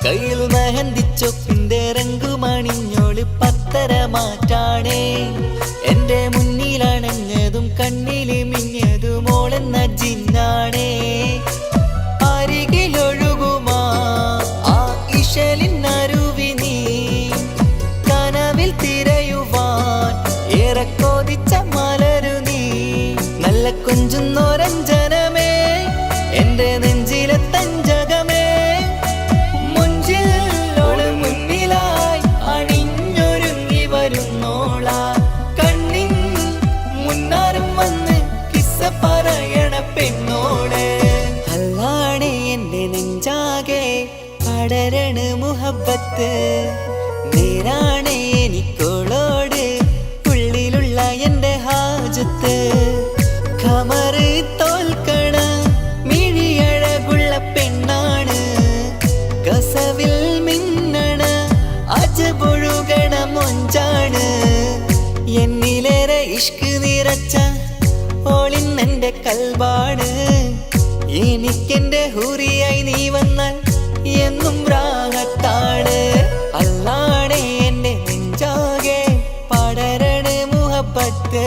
S1: കയ്യിൽ മെഹന്തിച്ചൊപ്പിന്റെ രംഗുമണിഞ്ഞോട് പത്തര മാറ്റാണേ എന്റെ മുന്നിലണഞ്ഞതും കണ്ണില് മിഞ്ഞതും മോളെന്ന ജിന്നാണേ അരികിലൊഴുകുമാ ആ ഇശലിനരുവി നീ കനവിൽ തിരയുവാൻ ഏറെ കൊതിച്ച മലരു നീ നല്ല കൊഞ്ചുന്നോരഞ്ജനമേ എന്റെ നെഞ്ചിലെ തഞ്ചകമേ മുഞ്ചിൽ ഓള് മുന്നിലായി അണിഞ്ഞൊരുങ്ങി വരുന്നോള കണ്ണിൻ മുന്നാരും വന്ന് കിസ്സ പറയണ പെണ്ണോട് അല്ലാണേ എന്റെ നെഞ്ചാകെ പടരണ മുഹബത്ത് നേരാണേ എനിക്കോളോട് ഉള്ളിലുള്ള എൻ്റെ ഹാജത്ത് ഖമറ് തോൽക്കണ മിഴിയഴകുള്ള പെണ്ണാണ് കസവിൽ മിന്നണ അജബൊഴുകണ മൊഞ്ചാണ് എന്നിലേറെ ഇഷ്ക് നിറച്ച ഓളിന്നെൻ്റെ കൽബാണ് എനിക്കെന്റെ ഹൂറിയായി നീ വന്നാൽ എന്നും രാഗത്താണ് അല്ലാണേ എൻ്റെ നെഞ്ചാകെ പടരണ മുഹബത്ത്